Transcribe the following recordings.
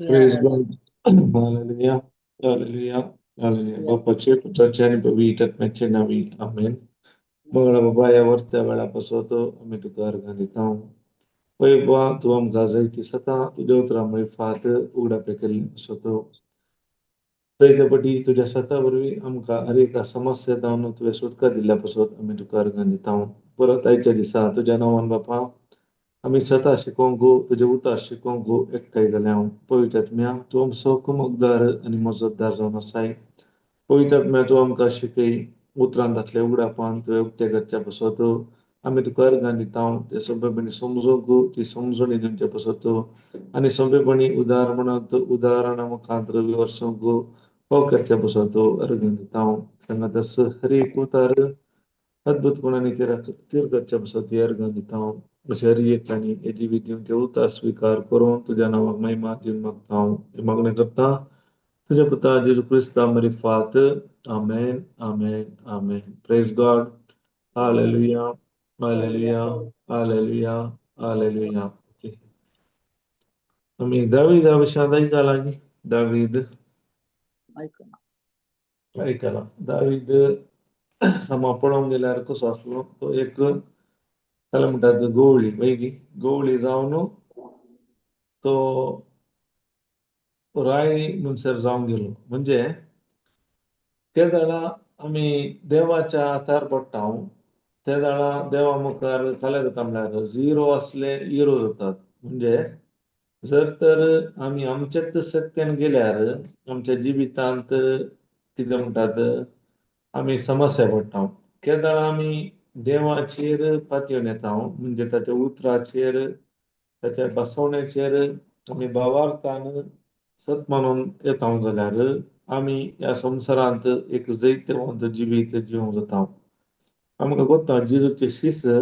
Praise God. Hallelujah. Hallelujah. Hallelujah. Bapaचे पुत्राचे पवित्र नावाचे नावी आमेन. मंगळा बाबा यावरच्या वेळापासून आम्ही तुका अर्घ दिता. पै बा तू आमकां जायती सतां तुज्या उतरां फाट उगडा पेकली सोतो दैतपटी तुझ्या सता वरवीं आमकां हर एक समस्या जावन तुवें सुटका दिल्या पासून आमी तुका अर्घ दिता. परत आयच्या दिसा तुज्या नांवान बापा आमी सता शिकोंक तुजे उतार शिकोंक एकठांय जाल्या. पवित्र आत्म्या तूं आमचो कुमकदार आनी मजतदार जावन आसाय. पवित्र आत्म्या तूं आमकां शिकय उतरांतातले उगडापान तुवें उक्ते करच्या पासून आमी तुका अर्घ दिता. ते सोंपेपणी समजूंक ती समजणी दिवचे पासून आनी सोंपेपणी उदाहरणा मुखांतर विवर्सूंक हो करच्या पासून अर्घ दिता. तेन्ना तस हर एक उतार अद्भुतपणाने तीर करच्या पासून अर्घ दिता. शरीर आणि जीवित उतार स्वीकार करून तुझ्या नावाक महिमा दिवन मागता. मागणें करता तुझ्या पुता जेजू क्रिस्ता मरी फात. Amen amen amen. Praise God. Hallelujah hallelujah hallelujah hallelujah. आमी दावीद विशयात आयकला न्ही. दावीद आयकला. दावीद सामा पळोवंक गेल्यार कसो आसलो तो एक ताका म्हणटात गवळी पळय गवळी जावन तो राय म्हणसर जावन गेलो. म्हणजे त्या दाळा आमी देवाच्या हातार पडटा त्या दाळा देवा मुखार फाल्यां जाता म्हणल्यार झिरो आसले हिरो जातात. म्हणजे जर तर आमी आमच्याच सत्यान गेल्यार आमच्या जिवितांत कितें म्हणटात आमी समस्या पडटा. त्या दाळा आमी देवाचेर पातयेवन येता. म्हणजे ताच्या उतराचेर ताच्या बसवण्याचेर आमी भावार्थान सत मानून येता जाल्यार आमी ह्या संवसारांत एक जैतवंत जिवीत जिवंक जाता. आमकां कोत्ता जेजूचे शिश्य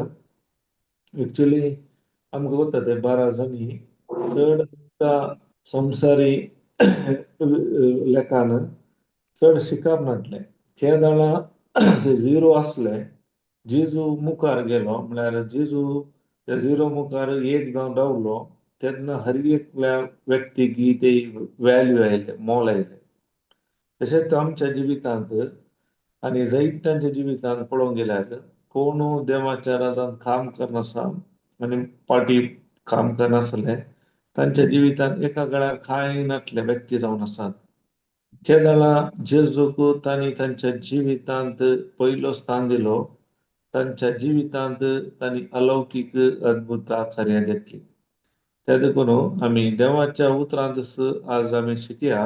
एक्चुअली आमकां कोत्ता ते 12 जणी चड संवसारी लेखान चड शिकप नासले. हे दाळा ते झिरो आसले. जेजू मुखार गेलो म्हळ्यार जेजू त्या झिरो मुखार एक जावन रावलो तेन्ना हर एकल्या व्यक्तीक ते वॅल्यू आयले, मोल आयले. तशेंच आमच्या जिवितांत आनी जायत्यांच्या जिवितांत पळोवंक गेल्यार कोण देवाच्या राजांत काम करनासा आनी पाटी काम करनासले तांच्या जिवितांत एका काळार कांय नासले व्यक्ती जावन आसात. हे दाळा जेजूक तांणी तांच्या जिवितांत पयलो स्थान दिलो. तांच्या जिवितांत तांणी अलौकीक अद्भुत कार्यां घेतली. त्या देखून आमी देवाच्या उतरांत आज आमी शिकया.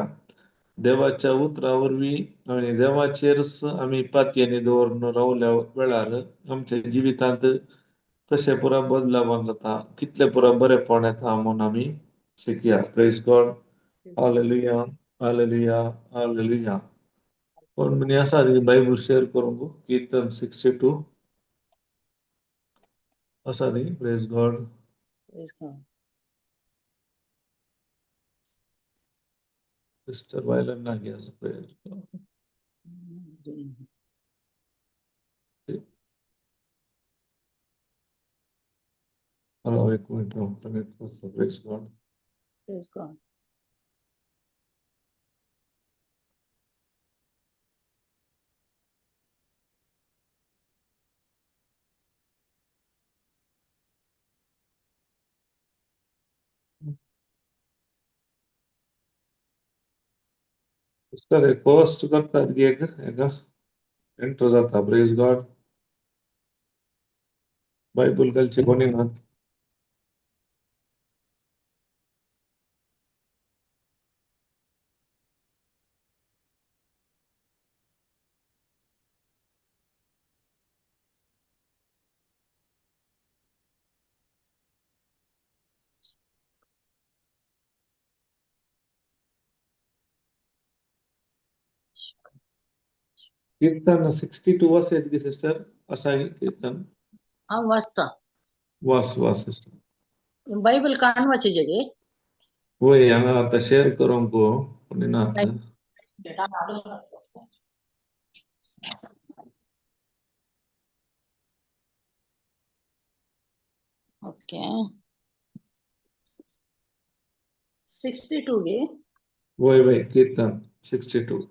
देवाच्या उतरा वरवीं आनी देवाचेरच आमी पातयेनी दवरून रावल्या वेळार आमच्या जिवितांत कशें पुरा बदलाव जाता, कितले पुरा बरेपण येता म्हूण आमी शिकया. Praise God. Hallelujah hallelujah hallelujah. कोण म्हणी आसा बायबल शेअर करूंक? कीर्तन 62 आसा न्ही. Praise God. सिस्टर वायलन नागी आसा. Praise God. हॅलो एक मिनिट राव. Praise God. सिस्टर एक पोस्ट करतात की एक एंटर जाता. Praise God. बायबल घालचे कोणी ना. कीर्तन 62 वर्स आहेत की सिस्टर, असा आहे कीर्तन. हांव वाचता. वास सिस्टर. बायबल काण वाचिजे गे. होय, हांगा आता शेअर करूंक कोणी ना आता. ओके 62 गे. होय कीर्तन 62.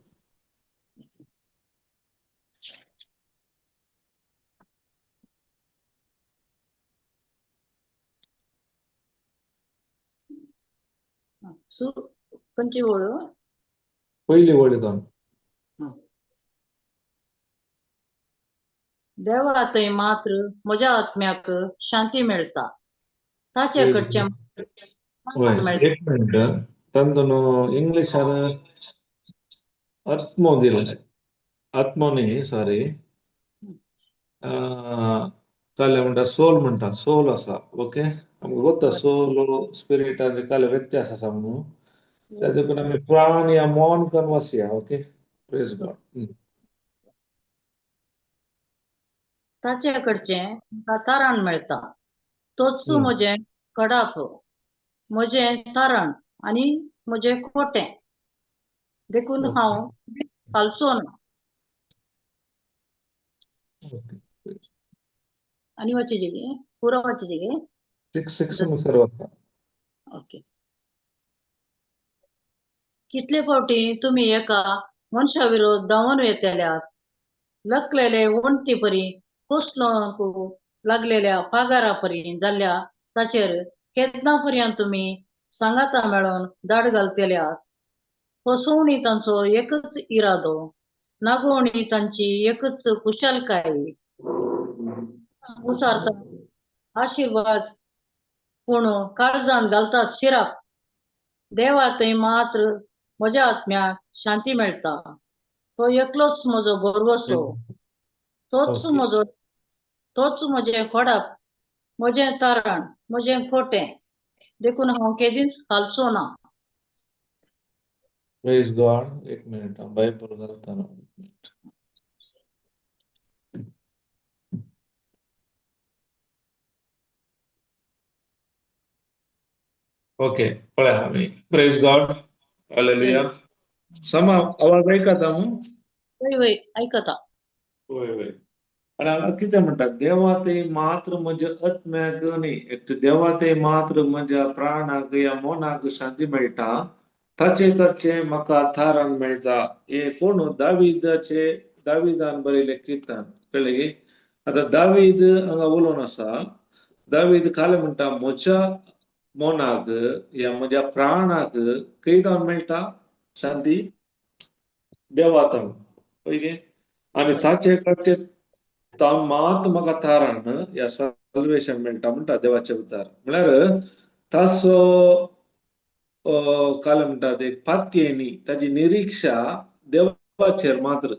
खंयची ओळ? पहिली वड येता. देवा थंय मात्र म्हज्या आत्म्याक शांती मेळटा. ताचे Praise कडचे God. होय, समाधान मेळटा. एक मिनिट. ತಂದನು ಇಂಗ್ಲಿಷ್ ಆತ್ಮ दिलाय. आत्मा नाही, सॉरी. काय म्हणतात, सोल म्हणतात, सोल असा. ओके, आमकां ಗೊತ್ತಾ सोल स्पिरिट आणि काय व्यत्यास असा म्हणून. त्या देखून आम्ही प्राण या मौन कन्वसिया. Okay, praise God. ताचे कडचे तारण मेळटा. तोच म्हजें कडाप, म्हजें तारण आनी म्हजें खोटें. देखून हांव हालचो ना. आनी वाचिजे गे, पुरो वाचिजे गे. 6 सर्व. ओके. कितले फावटी तुमी एका मनशा विरोध धांवन येतल्यात, लकलेले वणटी परी कोसलोंक लागलेल्या पागारा परी जाल्ल्या ताचेर केन्ना पर्यंत तुमी सांगाता मेळोन दाड घालतल्यात. फसवणी तांचो एकच इरादो, नागोवणी तांची एकच कुशलकाय. आशीर्वाद पूण काळजान घालतात शिराक. देवा थंय मात्र म्हज्या आत्म्याक शांती मेळटा. तो एकलोच म्हजो भरवसो. तोच म्हजें खोडाप, म्हजें तारण, म्हजें खोटें. देखून हांव केदींच हालचो ना. Praise God. एक मिनिट, बायबल घालताना. ओके, पळया आम्ही. Praise God. हालेलुया. समा आवाज ऐकता मग? वय ऐकता. होय. आणि हांगा कितें म्हणटात, देवा ते मात्र म्हज्या आत्म्याक न्ही, देवा ते मात्र म्हज्या प्राणाक या मोनाक शांती मेळटा. ताचे कडचे म्हाका थारान मेळटा. हे कोण? दाविदान बरयले कीर्तन. कळ्ळें गे? आता दावीद हांगा उलोवन आसा. दावीद काय म्हणटा, म्हज्या मोनाक या म्हज्या प्राणाक खंय जावन मेळटा शांती? देवातान. पळय, आनी ताचे कडचे मात म्हाका थारान या सल्वेशन मेळटा म्हणटा देवाचे उतार. म्हळ्यार तासो काय म्हणटात, एक पातयेनी ताची निरीक्षा देवाचेर मात्र.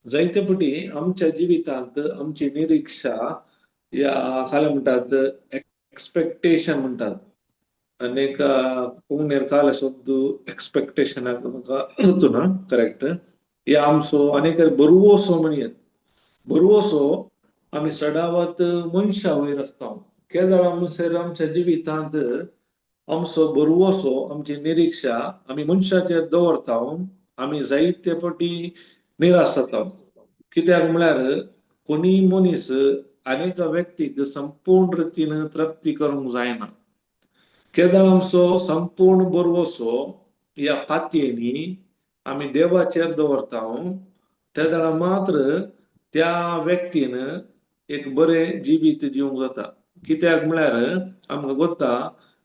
जायते फावटी आमच्या जिवितांत आमची निरीक्षा या काय म्हणटात, एक्सपेक्टेशन म्हणटात. अनेक कोंगणेर काल शब्द एक्सपेक्टेशनाक म्हाका ना करेक्ट. या आमचो अनेक बरवोसो म्हणयात. बरवोसो आमी सदावत मनशा वयर आसता. केदळ म्हणसर आमच्या जिवितांत आमचो बरवोसो, आमची निरीक्षा आमी मनशाचेर दवरता. आमी जायते फावटी निराश जाता. कित्याक म्हळ्यार कोणी मनीस अनेक व्यक्तीक संपूर्ण रितीन तृप्ती करूंक जायना. केदळ आमचो संपूर्ण बरवोसो या पातयेनी आमी देवाचेर दवरता. तेदळा मात्र त्या व्यक्तीन एक बरें जिवीत जिवंक जाता. कित्याक म्हळ्यार आमकां ಗೊತ್ತಾ,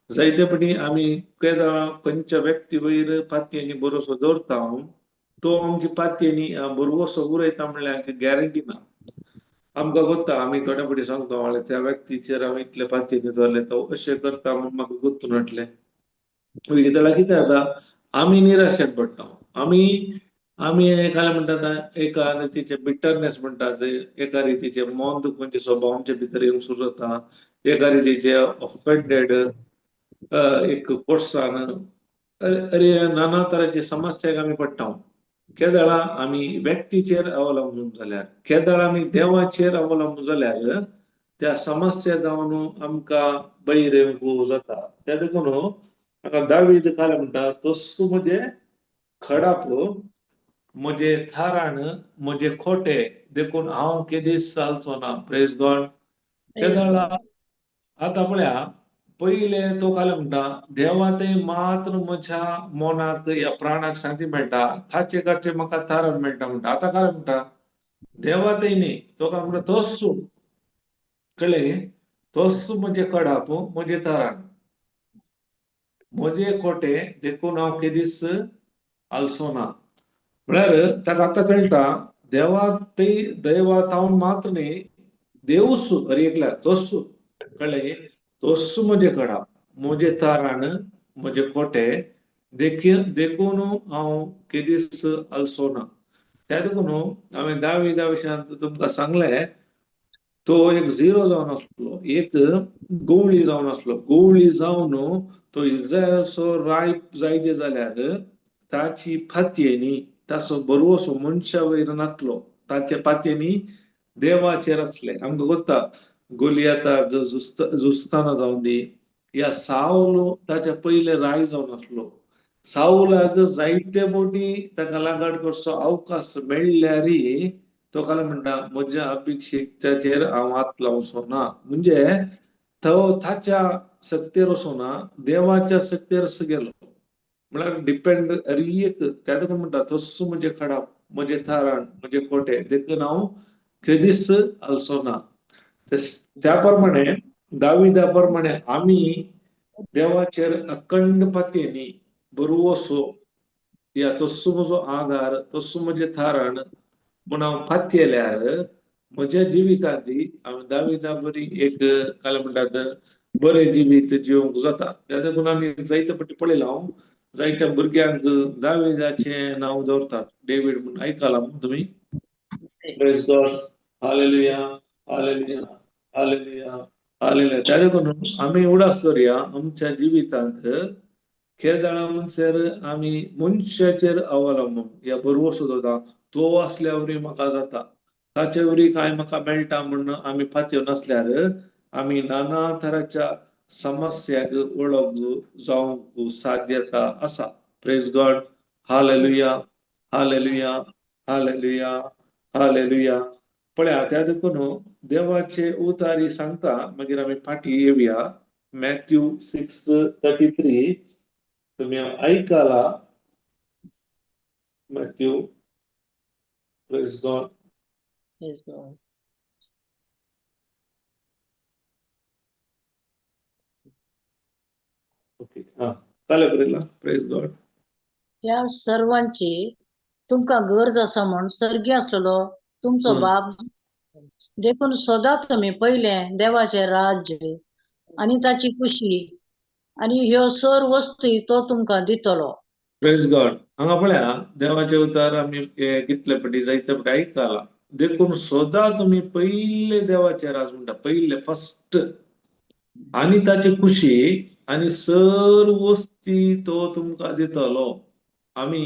जायते फावटी आमी केदळ खंयच्या व्यक्ती वयर पातयेनी भरोसो दवरता, तो आमची पातयेनी बरवोसो उरयता म्हणल्यार गॅरंटी ना. आमकां ಗೊತ್ತಾ, आमी थोड्या फावटी सांगता त्या व्यक्तीचेर हांवें इतले पातयेनी दवरले, तो अशें करता म्हूण म्हाका ಗೊತ್ತುನಟ್ले. जाल्यार कितें जाता, आमी निराशेन पडटा. आमी काय म्हणटात, एका रितीचे बिटरनेस म्हणटात, एका रितीचे मन दुखोवचे स्वभाव आमचे भितर येवंक सुरू जाता. एका रितीचे ऑफेंडेड, एक कोर्सान नाना तरांचे समस्याक आमी पडटा. केदळा आम्ही व्यक्तीचेर अवलंबून जाल्यार केदळ आम्ही देवाचेर अवलंबून जाल्यार त्या समस्या जावन आमकां बैर येवंक जाता त्या देखून हांगा दावीद काय म्हणटा तस्सो म्हजे खडाप म्हजे थाराण म्हजे खोटे देखून हांव केदीस चालचो ना प्रेज गॉड Praise केदळ God. आता पळया पहिले तो काय म्हणटा देवा ते मात्र म्हज्या मोनाक या प्राणाक शांती मेळटा ताचे कडचे म्हाका थारण मेळटा म्हणटा आता काय म्हणटा देवा ते न्ही तो काय म्हणटा तोच कळ्ळें तोच म्हजे कडाप म्हजे थाराण म्हजे खोटे देखून हांव केदीस आलसो ना म्हळ्यार ताका आतां कळटा देवा ते दैवा तावन मात्र न्ही देवूच अरे एकला तोच कळ्ळें तोच म्हजे कडा म्हजे ताराण म्हजे खोटे देखून हांव केदीस आलसो ना त्या देखून हांवें दाविदा विशयांत तुमकां सांगलें तो एक झिरो जावन आसलो एक गवळी जावन आसलो गवळी जावन तो इस्रायलचो रायप जायते जाल्यार ताची फातयेनी ताचो बरोसो मनशा वयर नासलो ताच्या फातयेनी देवाचेर आसले आमकां कोत्ता गोलियातार जुस्ताना जावन दी या सावल ताच्या पयले राय जावन आसलो सावलाक जायते बोटी ताका लागड करचो अवकाश मेळ्ळ्यारी तो काय म्हणटा म्हज्या अभिषेकाचेर हांव हात लावचो ना म्हणजे तो ताच्या सत्तेर असो ना देवाच्या सत्तेर गेलो म्हळ्यार डिपेंड एक त्या देखून म्हणटा तस्सो म्हजे खडाप म्हजे थाराण म्हजे खोटे देखून हांव कधीच आलसो ना त्या प्रमाणे दाविदा प्रमाणे आम्ही देवाचेर अखंड पातयेनी बरोसो या तस्सो म्हजो आधार तस्सो म्हजे थाराण म्हूण हांव फातयेल्यार म्हज्या जिवितांतली हांवें दाविदा बरी एक काय म्हणटात बरें जिवीत जिवंक जाता त्या देखून आमी जायते फावटी पळयलां हांव जायत्या भुरग्यांक दाविदाचें नांव दवरतात डेवीड म्हणून आयकलां तुमी praise God hallelujah hallelujah hallelujah hallelujah त्या देखून आमी उडास धरया आमच्या जिवितांत केदळा मनशार आमी मनशाचेर अवलंबून या बरोसो जाता तो आसल्यावरी म्हाका जाता ताचे वरी काय म्हाका मेळटा म्हणून आमी फातयो नासल्यार आमी नाना तराच्या समस्याक वळख जावंक साध्यता आसा praise God hallelujah hallelujah hallelujah hallelujah पळया त्या देखून देवाचे उतारी सांगता मागीर आमी फाटी येवया मॅथ्यू 6:33 तुम्ही ऐकाला Matthew praise God Praise God. Okay हा चालेल बरेला प्रेज गॉड ह्या सर्वांची तुमकां गरज आसा म्हूण सर्गी आसलेलो तुमचो बाप देखून सदां तुमी पयले देवाचे राज्य आनी ताची खुशी आनी ह्यो सर वस्तू तो तुमकां दितलो प्रेज गॉड हांगा पळया देवाचे उतार आमी कितले फावटी जायते फावटी आयकला देखून सदां तुमी पयले देवाचे राज म्हणटा पयले फर्स्ट आनी ताची खुशी आनी सर वस्ती तो तुमकां दितलो आमी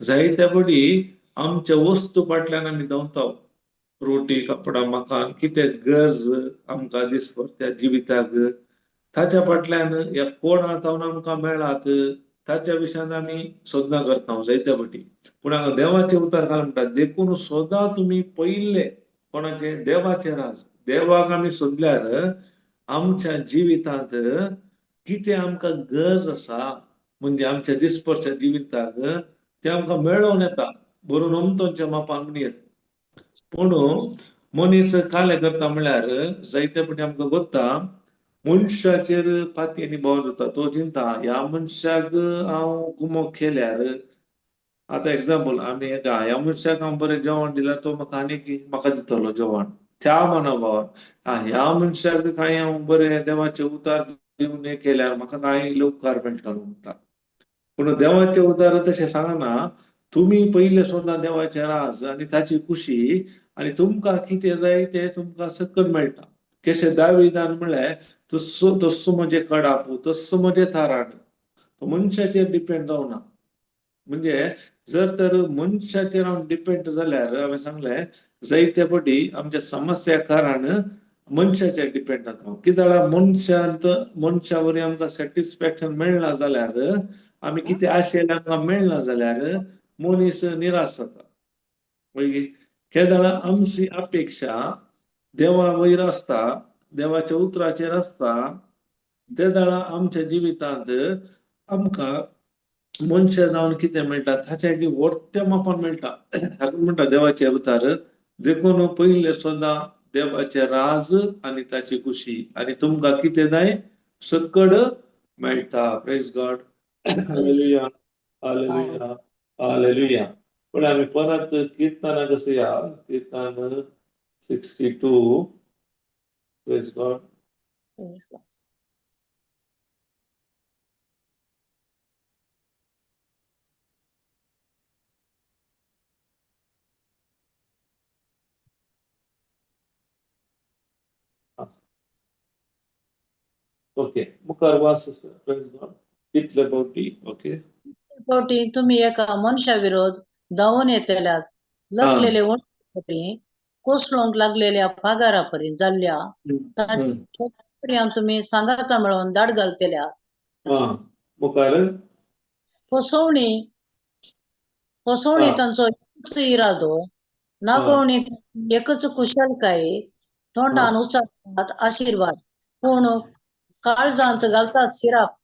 जायत्या फावटी आमच्या वस्तू फाटल्यान आमी धांवता रोटी कपडा मकान कितें गरज आमकां दिसभर त्या जिविताक ताच्या फाटल्यान ह्या कोणा जावन आमकां मेळात ताच्या विशयान आमी सोदना करता जायत्या फावटी पूण हांगा देवाचे उतार काय म्हणटा देखून सदां तुमी पयले कोणाचे देवाचे राज देवाक आमी सोदल्यार आमच्या जिवितांत कितें आमकां गरज आसा म्हणजे आमच्या दिसभरच्या जिविताक ते आमकां मेळोन येता बरोवन अमतोंच्या मापान म्हण येता पूण मनीस काले करता म्हळ्यार जायते फावटी आमकां कोत्ता मनशाचेर फातयेनी बोवाळ जाता तो चिंता ह्या मनशाक हांव कुमोग केल्यार आतां एक्झाम्पल आमी ह्या मनशाक हांव बरें जेवण दिल्यार तो म्हाका आनीक म्हाका दितलो जेवण त्या मनोभावान ह्या मनशाक कांय हांव बरें देवाचे उतार दिवन हें केल्यार म्हाका कांय उपकार मेळटलो म्हणटा पूण देवाचे उतार तशें सांगना तुमी पयले सोदना देवाचे राज आनी ताची खुशी आनी तुमकां कितें जाय तें तुमकां सकयल मेळटा कशें दाविदान म्हळें तस्सो तस्सो म्हजे कडाप तस्सो म्हजे थाराण तो मनशाचेर डिपेंड जावना म्हणजे जर तर मनशाचेर हांव डिपेंड जाल्यार हांवें सांगलें जायते फावटी आमच्या समस्या कारण मनशाचेर डिपेंड जाता कित्याक लागून मनशा वरवीं आमकां सॅटिस्फॅक्शन मेळना जाल्यार आमी कितें आशेलें आमकां मेळना जाल्यार मनीस निराश जाता मागीर केन्ना आमची अपेक्षा देवा वयर आसता देवाच्या उतराचेर आसता ते दाळा आमच्या जिवितांत आमकां मनशा जावन कितें मेळटा ताचें वर्त्य मापान मेळटा ताका म्हणटा देवाचे उतार देखून पयले सदां देवाचे राज आनी ताची खुशी आनी तुमकां कितें जाय सकड मेळटा praise God hallelujah hallelujah hallelujah पण आमी परत कीर्तना कसो या कीर्तन 62 प्रेज गॉड ओके मुखार वास प्रेज गॉड इतले फावटी ओके फावटी तुम्ही एका मनशा विरोध धांवून येतल्यात लकलेले वणटी कोसळूंक लागलेल्या पागारा पर्यंत जाल्ल्या ताच्या तुम्ही सांगाता मेळोन दाड घालतल्या मुखार फसवणी तांचो एकच इरादो नागवणी एकच कुशलकाय तोंडान उच्चारतात आशीर्वाद पूण काळजांत घालतात शिराप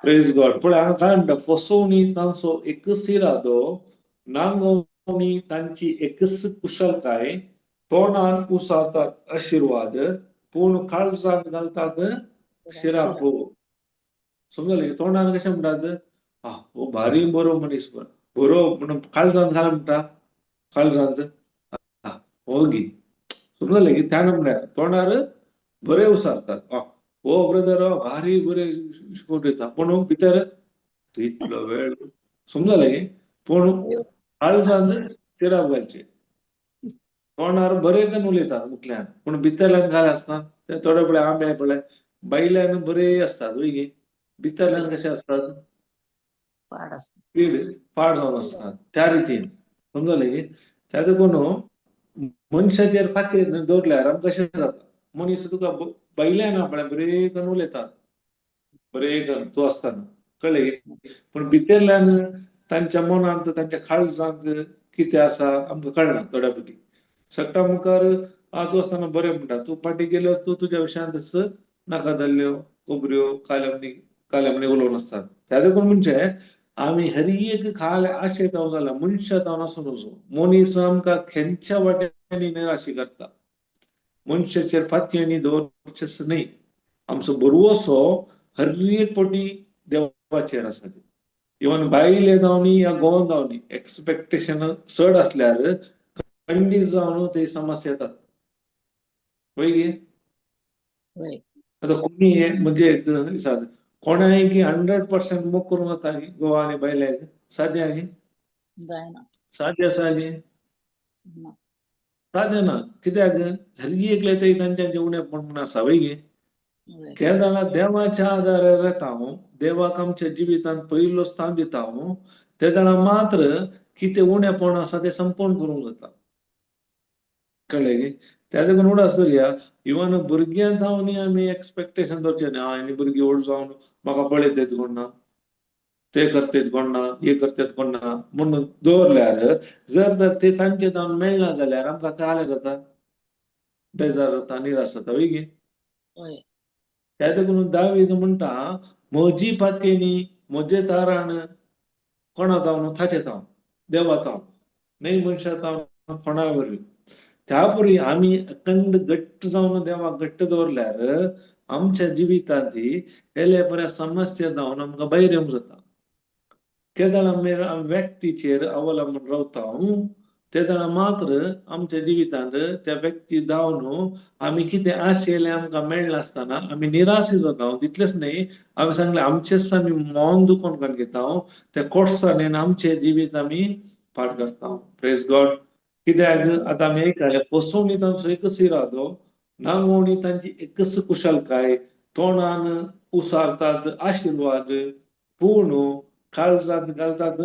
प्रेज गॉड पण हांगा काय म्हणटा फसवणी तांचो एकच इरादो नांगवणी तांची एकच कुशलकाय तोंडान उसारतात आशीर्वाद पूण काळजांत घालतात शिराप समजले तोंडान कशें म्हणटात हो भारी बरो मनीस बरो म्हणून काळजांत घाल म्हणटा काळजांत हो गी समजले की त्या म्हणल्यार तोंडार बरे उसारतात हो ब्रदर भारी बरे शिकवण दिता पूण भितर इतलो वेळ समजले की पूण काळजांत शिराप घालचे तोंडार बरे करून उलयतात मुखल्यान पूण भितरल्यान काय आसना ते थोडे पळय आंबे पळय बायल्यान बरे असतात वय भितरल्यान कशे असतात पाड जावन असतात त्या रितीन समजले की त्या देखून मनशाचेर खातीर दवरल्यार आमकां कशें जाता मनीस तुका बायल्यान आपल्या बरे करून उलयतात बरे करून तूं आसतना कळ्ळें की पूण भितरल्यान तांच्या मनांत तांच्या काळजांत कितें आसा आमकां कळना थोड्या फावटी सट्टा मुखार तूं आसतना बरें म्हणटा तूं फाटीं गेलो तूं तुज्या विशयांत नाका जाल्ल्यो खबऱ्यो काल्यामणी उलोवन आसतात त्या देखून म्हणजे आमी हर एक खाल आशे जावं जाल्यार मनशां जावन आसूं नजो मनीस आमकां खंयच्या वाटेनी निराशी करता मनशाचेर फातयेनी दवरचेच न्ही आमचो भरवोसो हर एक फावटी देवाचेर आसा इवन बायले जावनी या घोव जावनी एक्सपेक्टेशन चड आसल्यार खंडीत जावन ते समस्या येतात वय गे आतां कोणी म्हणजे कोणाय की 100% मोग करूंक जाता घोवा आनी बायल्याक साद्य गे साद्य आसा गे साद्य ना कित्याक हर एकले तांच्या उणेपण म्हूण आसा वय गे केन्ना जाल्यार देवाच्या आदारार येता हांव देवाक आमच्या जिवितांत पयलो स्थान दिता हांव ते जाणां मात्र कितें उणेपण आसा ते संपोवन करूंक जाता कळ्ळें गे त्या देखून उडास धरया इवन भुरग्यां जावन आमी एक्सपेक्टेशन दवरचें न्ही आनी भुरगीं व्हड जावन म्हाका पळयतात कोण ना ते करतात कोण ना हे करतात कोण ना म्हणून दवरल्यार जर तर ते तांचे जावन मेळना जाल्यार आमकां काय जाता बेजार जाता निराश जाता वय गे त्या देखून दावीद म्हणटा म्हजी फातयेनी म्हजे तारण कोणा जावन ताचे जावन देवा जावन न्हय मनशा जावन कोणा वरवीं त्या परी आमी अखंड घट्ट जावन देवाक घट्ट दवरल्यार आमच्या जिवितांत येले बऱ्या समस्या जावन आमकां भायर येवंक जाता केदाळ आमी व्यक्तीचेर अवलंबून रावता ते जाणां मात्र आमच्या जिवितांत त्या व्यक्ती जावन आमी कितें आशेलें आमकां मेळना आसतना आमी निराश जाता तितलेंच न्हय हांवें सांगलें आमचेच आमी मौन दुखोवन काण घेता त्या कोर्सांनी आमचें जिवीत आमी पाड करता प्रेज गॉड कित्याक आतां आमी आयकलें फसवणी तांचो एकच इरादो नांगवणी तांची एकच कुशलकाय तोंडान उसारतात आशिर्वाद पूण काळजांत घालतात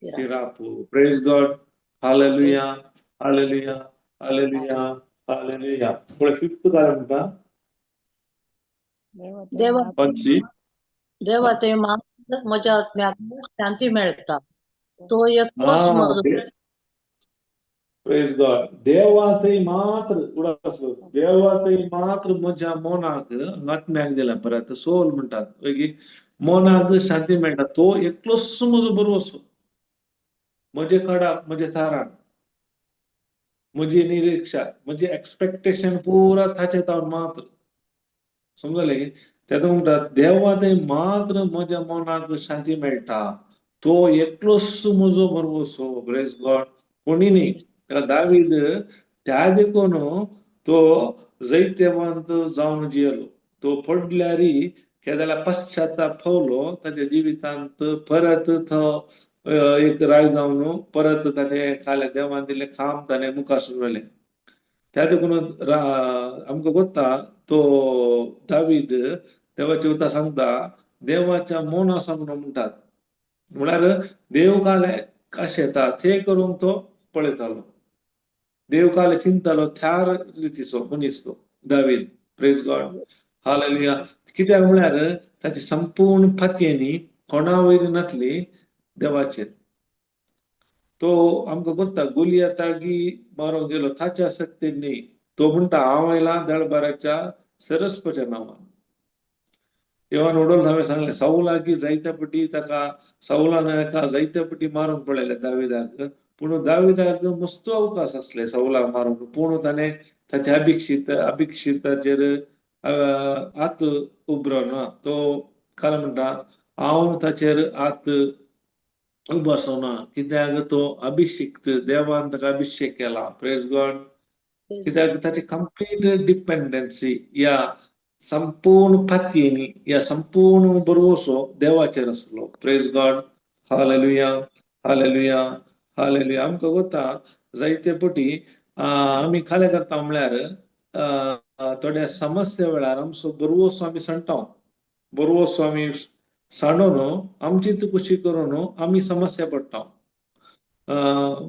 Sirapo. Praise God. Hallelujah. Hallelujah. Hallelujah. Hallelujah. पुढे फिफ्थ काय म्हणता? देवा पंचवी. देवा ते म्हज्या आत्म्याक शांती मेळटा तो एकलोच म्हजो प्रेज गॉड. देवातही मात्र उडासलो. देवातही मात्र म्हज्या मनाक आत्म्याक दिला परत सोल म्हणतात की मनाक शांती मेळटा तो एकलोच म्हजो बरोवसो म्हजे कडाक म्हजे थाराक म्हजी निरीक्षा म्हजी एक्सपेक्टेशन पुरा ताचे तावन मात्र समजले की त्यात म्हणतात देवातही मात्र म्हज्या मनाक शांती मेळटा तो एकलोच म्हजो बरोवसो प्रेज गॉड कोणी नाही दावीद त्या देखून तो जैत्यवंत जावन जियलो तो पडल्यारी केदाला पश्चाताप फवलो ताच्या जिवितांत परत एक राय जावन परत ताचे खाले देवान दिले काम ताणे मुखार सुरले त्या देखून आमकां कोत्ता तो दावीद देवाची उता सांगता देवाच्या मोना सांगणो म्हणटात म्हळ्यार देव काले कशें येता ते करून तो पळयतालो देव काले चिंततालो त्या रितीचो मनीस तो दावीद प्रेज गॉड हालेलुया कित्याक म्हळ्यार ताची संपूर्ण फातयेनी कोणा वयर नासली देवाचेर तो आमकां कोत्ता गुलियातागी मारो गेलो ताच्या सक्तीन न्ही तो म्हणटा हांव आयला दळबाराच्या सरस्वच्या नांवान देवान ओडोल हांवें सांगलें साऊलागी जायत्यापटी ताका साऊलान एका जायत्यापटी मारून पळयले दाविदाक पूण दाविदाक मस्तो अवकाश आसले साऊलाक मारून पूण ताणें ताच्या अभिक्षिताचेर हात उबरना तो काल म्हणटा हांव ताचेर हात उबारसोना कित्याक तो अभिषिक्त देवान ताका अभिषेक केला प्रेज गॉड कित्याक ताची कंप्लीट डिपेंडन्सी या संपूर्ण फातयेनी या संपूर्ण बरोवसो देवाचेर आसलो praise God hallelujah hallelujah hallelujah आमकां कोत्ता जायते पटी आमी खाले करता म्हळ्यार थोड्या समस्या वेळार आमचो बरोवसो आमी सांडटा बरोवसो आमी सांडून आमची कशी करून आमी समस्या पडटा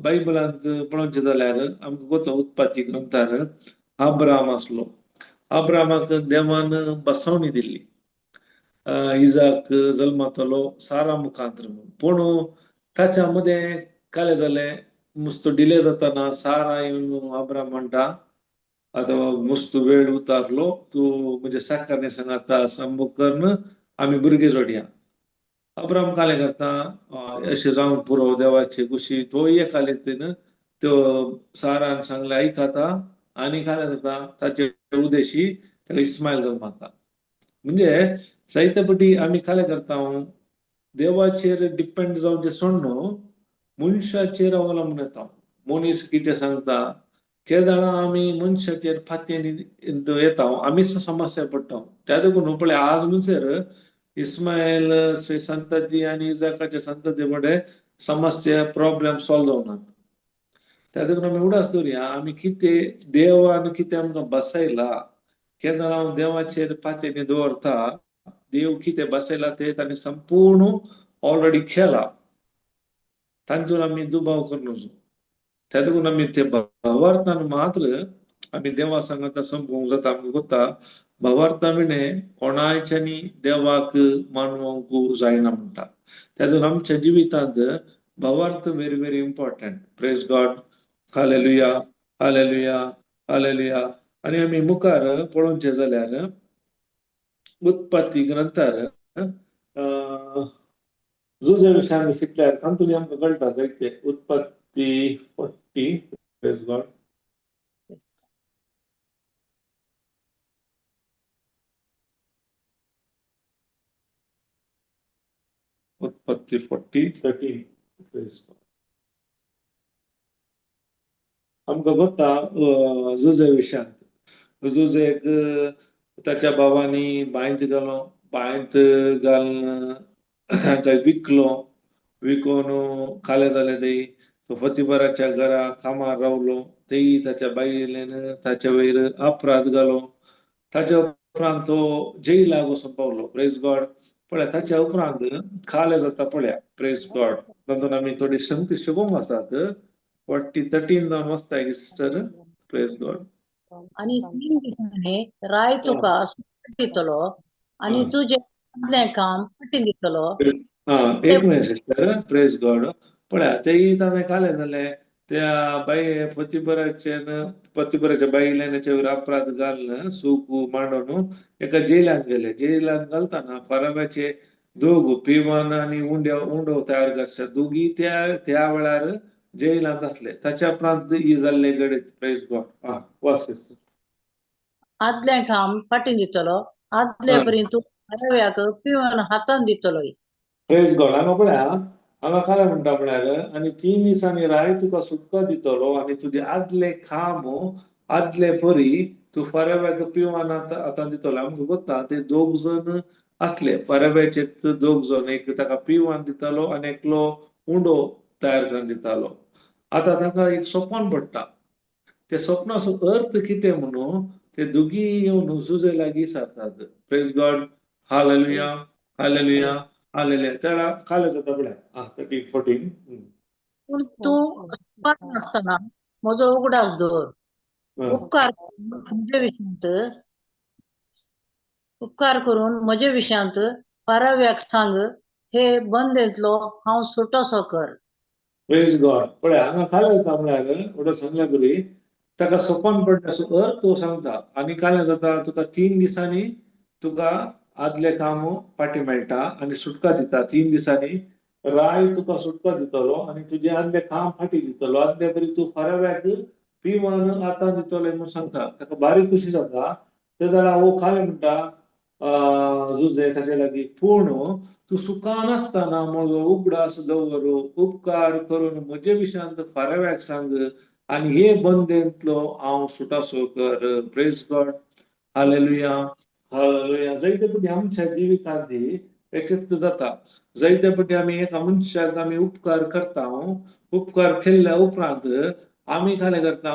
बायबलांत पळोवचें जाल्यार आमकां कोत्ता उत्पत्ती ग्रंथार अब्राम आसलो अब्रामाक देवान बसवणी दिल्ली इजाक जल्मातलो सारा मुखांतर पूण ताच्या मध्ये काय जालें मस्त डिले जाताना सारा येवन अब्राम म्हणटा आतां मस्त वेळ उतारलो तूं म्हणजे साकारणे सांग आतां संभोग करन आमी भुरगे जोडया अब्राम काले करता अशें जावन पुरो देवाची कुशी तो एकालेतीन त्यो सारान सांगलें ऐक आतां आनी काय जाता ताचे उदेशी ताका इस्मायल जल्माता म्हणजे जायत्यापटी आमी काय करता देवाचेर डिपेंड जावचे सोडून मनशाचेर अवलंबून येता मनीस कितें सांगता केदाळा आमी मनशाचेर फातयेनी येता आमीच समस्या पडटा त्या देखून पळय आज म्हणसर इस्मायल संतती आनी इजाकाच्या संतती मध्ये समस्या प्रॉब्लेम सॉल्व जावनात त्या देखून आमी उडास दवरया आमी कितें देवान कितें आमकां बसयला केन्ना हांव देवाचेर फातयेनी दवरता देव कितें बसयला ते ताणें संपूर्ण ऑलरेडी केला तांचेर आमी दुबाव करनोचो त्या देखून आमी ते भावार्थान मात्र आमी देवा सांगाता संपोवंक जाता आमकां कोत्ता भावार्था विणे कोणाच्यानी देवाक मानवंक जायना म्हणटा त्या देखून आमच्या जिवितांत भावार्थ very very important praise God hallelujah hallelujah hallelujah आनी आमी मुखार पळोवचें जाल्यार उत्पत्ती ग्रंथार जुजे विशयान शिकल्यार तातूंत आमकां कळटा जायते उत्पत्ती 40 प्रेज गॉड उत्पत्ती 40:13 प्रेज गॉड आमकां कोत्ता जुजे विशयांत जुजेक ताच्या भावांनी बांयत घालो बांयत घालन ताका विकून खाले जाले थंय तो फतिबाराच्या घरा कामार रावलो थंय ताच्या बायलेन ताच्या वयर अपराध घालो ताच्या उपरांत तो जैलाक वचून पावलो प्रेज गॉड पळया ताच्या उपरांत खाले जाता पळया प्रेज गॉड नंतर आमी थोडी संगती शिकोवंक आसात 40-13 जावन वाचताय की सिस्टर प्रेज गॉड आणि 3 दिसांनी राय तुका सुख दितलो आणि हा. तुझे आदले काम फाटीं दितलो. हा एक मिनिट सिस्टर प्रेज गॉड पळया तेही ताणें काले जालें त्या बाई पतिबराच्या बाईलेन हेचेर अपराध घालन सूक मांडून एका जेलांत गेले जेलांत घालताना फराबाचे दोग पिवन आणि उंडो तयार करतात दोगी त्या वेळार जेलांत आसले ताच्या उपरांत ही जाल्ले गडीत प्रेज गॉड हा वाच सिस्टर आदले काम फाटीं दितलो आदले पर्यंत तू फराव्याक पिवन हातान दितलो. प्रेज गॉड हांगा पळया हांगा काय म्हणटा म्हळ्यार आणि 3 दिसांनी राय तुका सुटका दितलो आणि तुझे आदले खाम आदले परी तू फराव्याक पिवन आतां दितलो आमकां कोत्ता ते दोग जण असले फराव्याचे दोग जण एक ताका पिवन दितालो आनी एकलो उंडो तयार करून दितालो आतां ताका एक स्वप्न पडटा ते स्वप्नाचो अर्थ कितें म्हणून ते दोगी येवन झुजे लागीं सांगतात praise God hallelujah hallelujah hallelujah त्या काले जाता पळया 13-14 पूण तूं सुपार आसतना म्हजो उगडास दवर उपकार करून म्हजे विशयांत फराव्याक सांग हे बंदेंतलो हांव सुटोसो कर. प्रेज गॉड पळया हांगा काले जाता म्हळ्यार उडो सांगल्या बरी ताका स्वप्न पडल्याचो अर्थ तो सांगता आनी काले जाता तुका 3 दिसांनी तुका आदले काम फाटीं मेळटा आनी सुटका दिता 3 दिसांनी राय तुका सुटका दितलो आनी तुजे आदले काम फाटीं दितलो आदले बरी तूं फराव्याक पिवन आतां दितले म्हणून सांगता ताका बारीक खुशी जाता ते जाल्यार हो काले म्हणटा जुजे ताचे लागीं पूण तूं सुखान आसतना म्हजो उगडास दवर उपकार करून म्हजे विशयांत फराव्याक सांग आनी हे बंदेंतलो हांव सुटासो कर प्रेज गॉड हालेलुया हालेलुया जायते फावटी आमच्या जिवितांत एक जाता जायते फावटी आमी एका मनशाक आमी उपकार करता उपकार केल्ल्या उपरांत आमी काले करता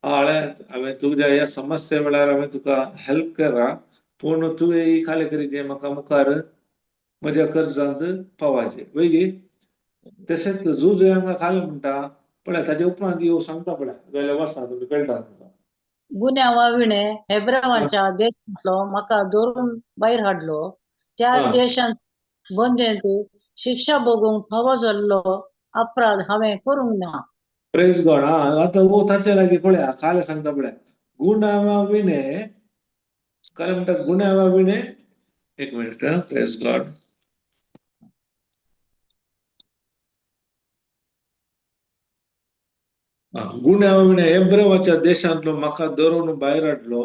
हांवें तुज्या ह्या समस्ये वेळार हांवें तुका हेल्प केला पूण तुवें काले करीत म्हाका मुखार म्हज्या कर्जांत पावायचे वयली तशेंच जुजे हांगा काले म्हणटा पळया ताचे उपरांत येवन सांगता पळया जाल्यार वाचा तुमी कळटा गुन्या वाविणे हेब्रावांच्या देशांतलो म्हाका धरून भायर हाडलो त्या देशांत बंदेंत शिक्षा भोगूंक फावो जाल्लो अपराध हांवें करूंक ना. प्रेज गॉड आतां वो ताचे लागीं पळया काले सांगता पळया गुन्या विणे काले म्हणटा गुन्या विणे एक मिनिट प्रेज गॉड गुन्या विणे हेब्रावाच्या देशांतलो म्हाका धरून भायर हाडलो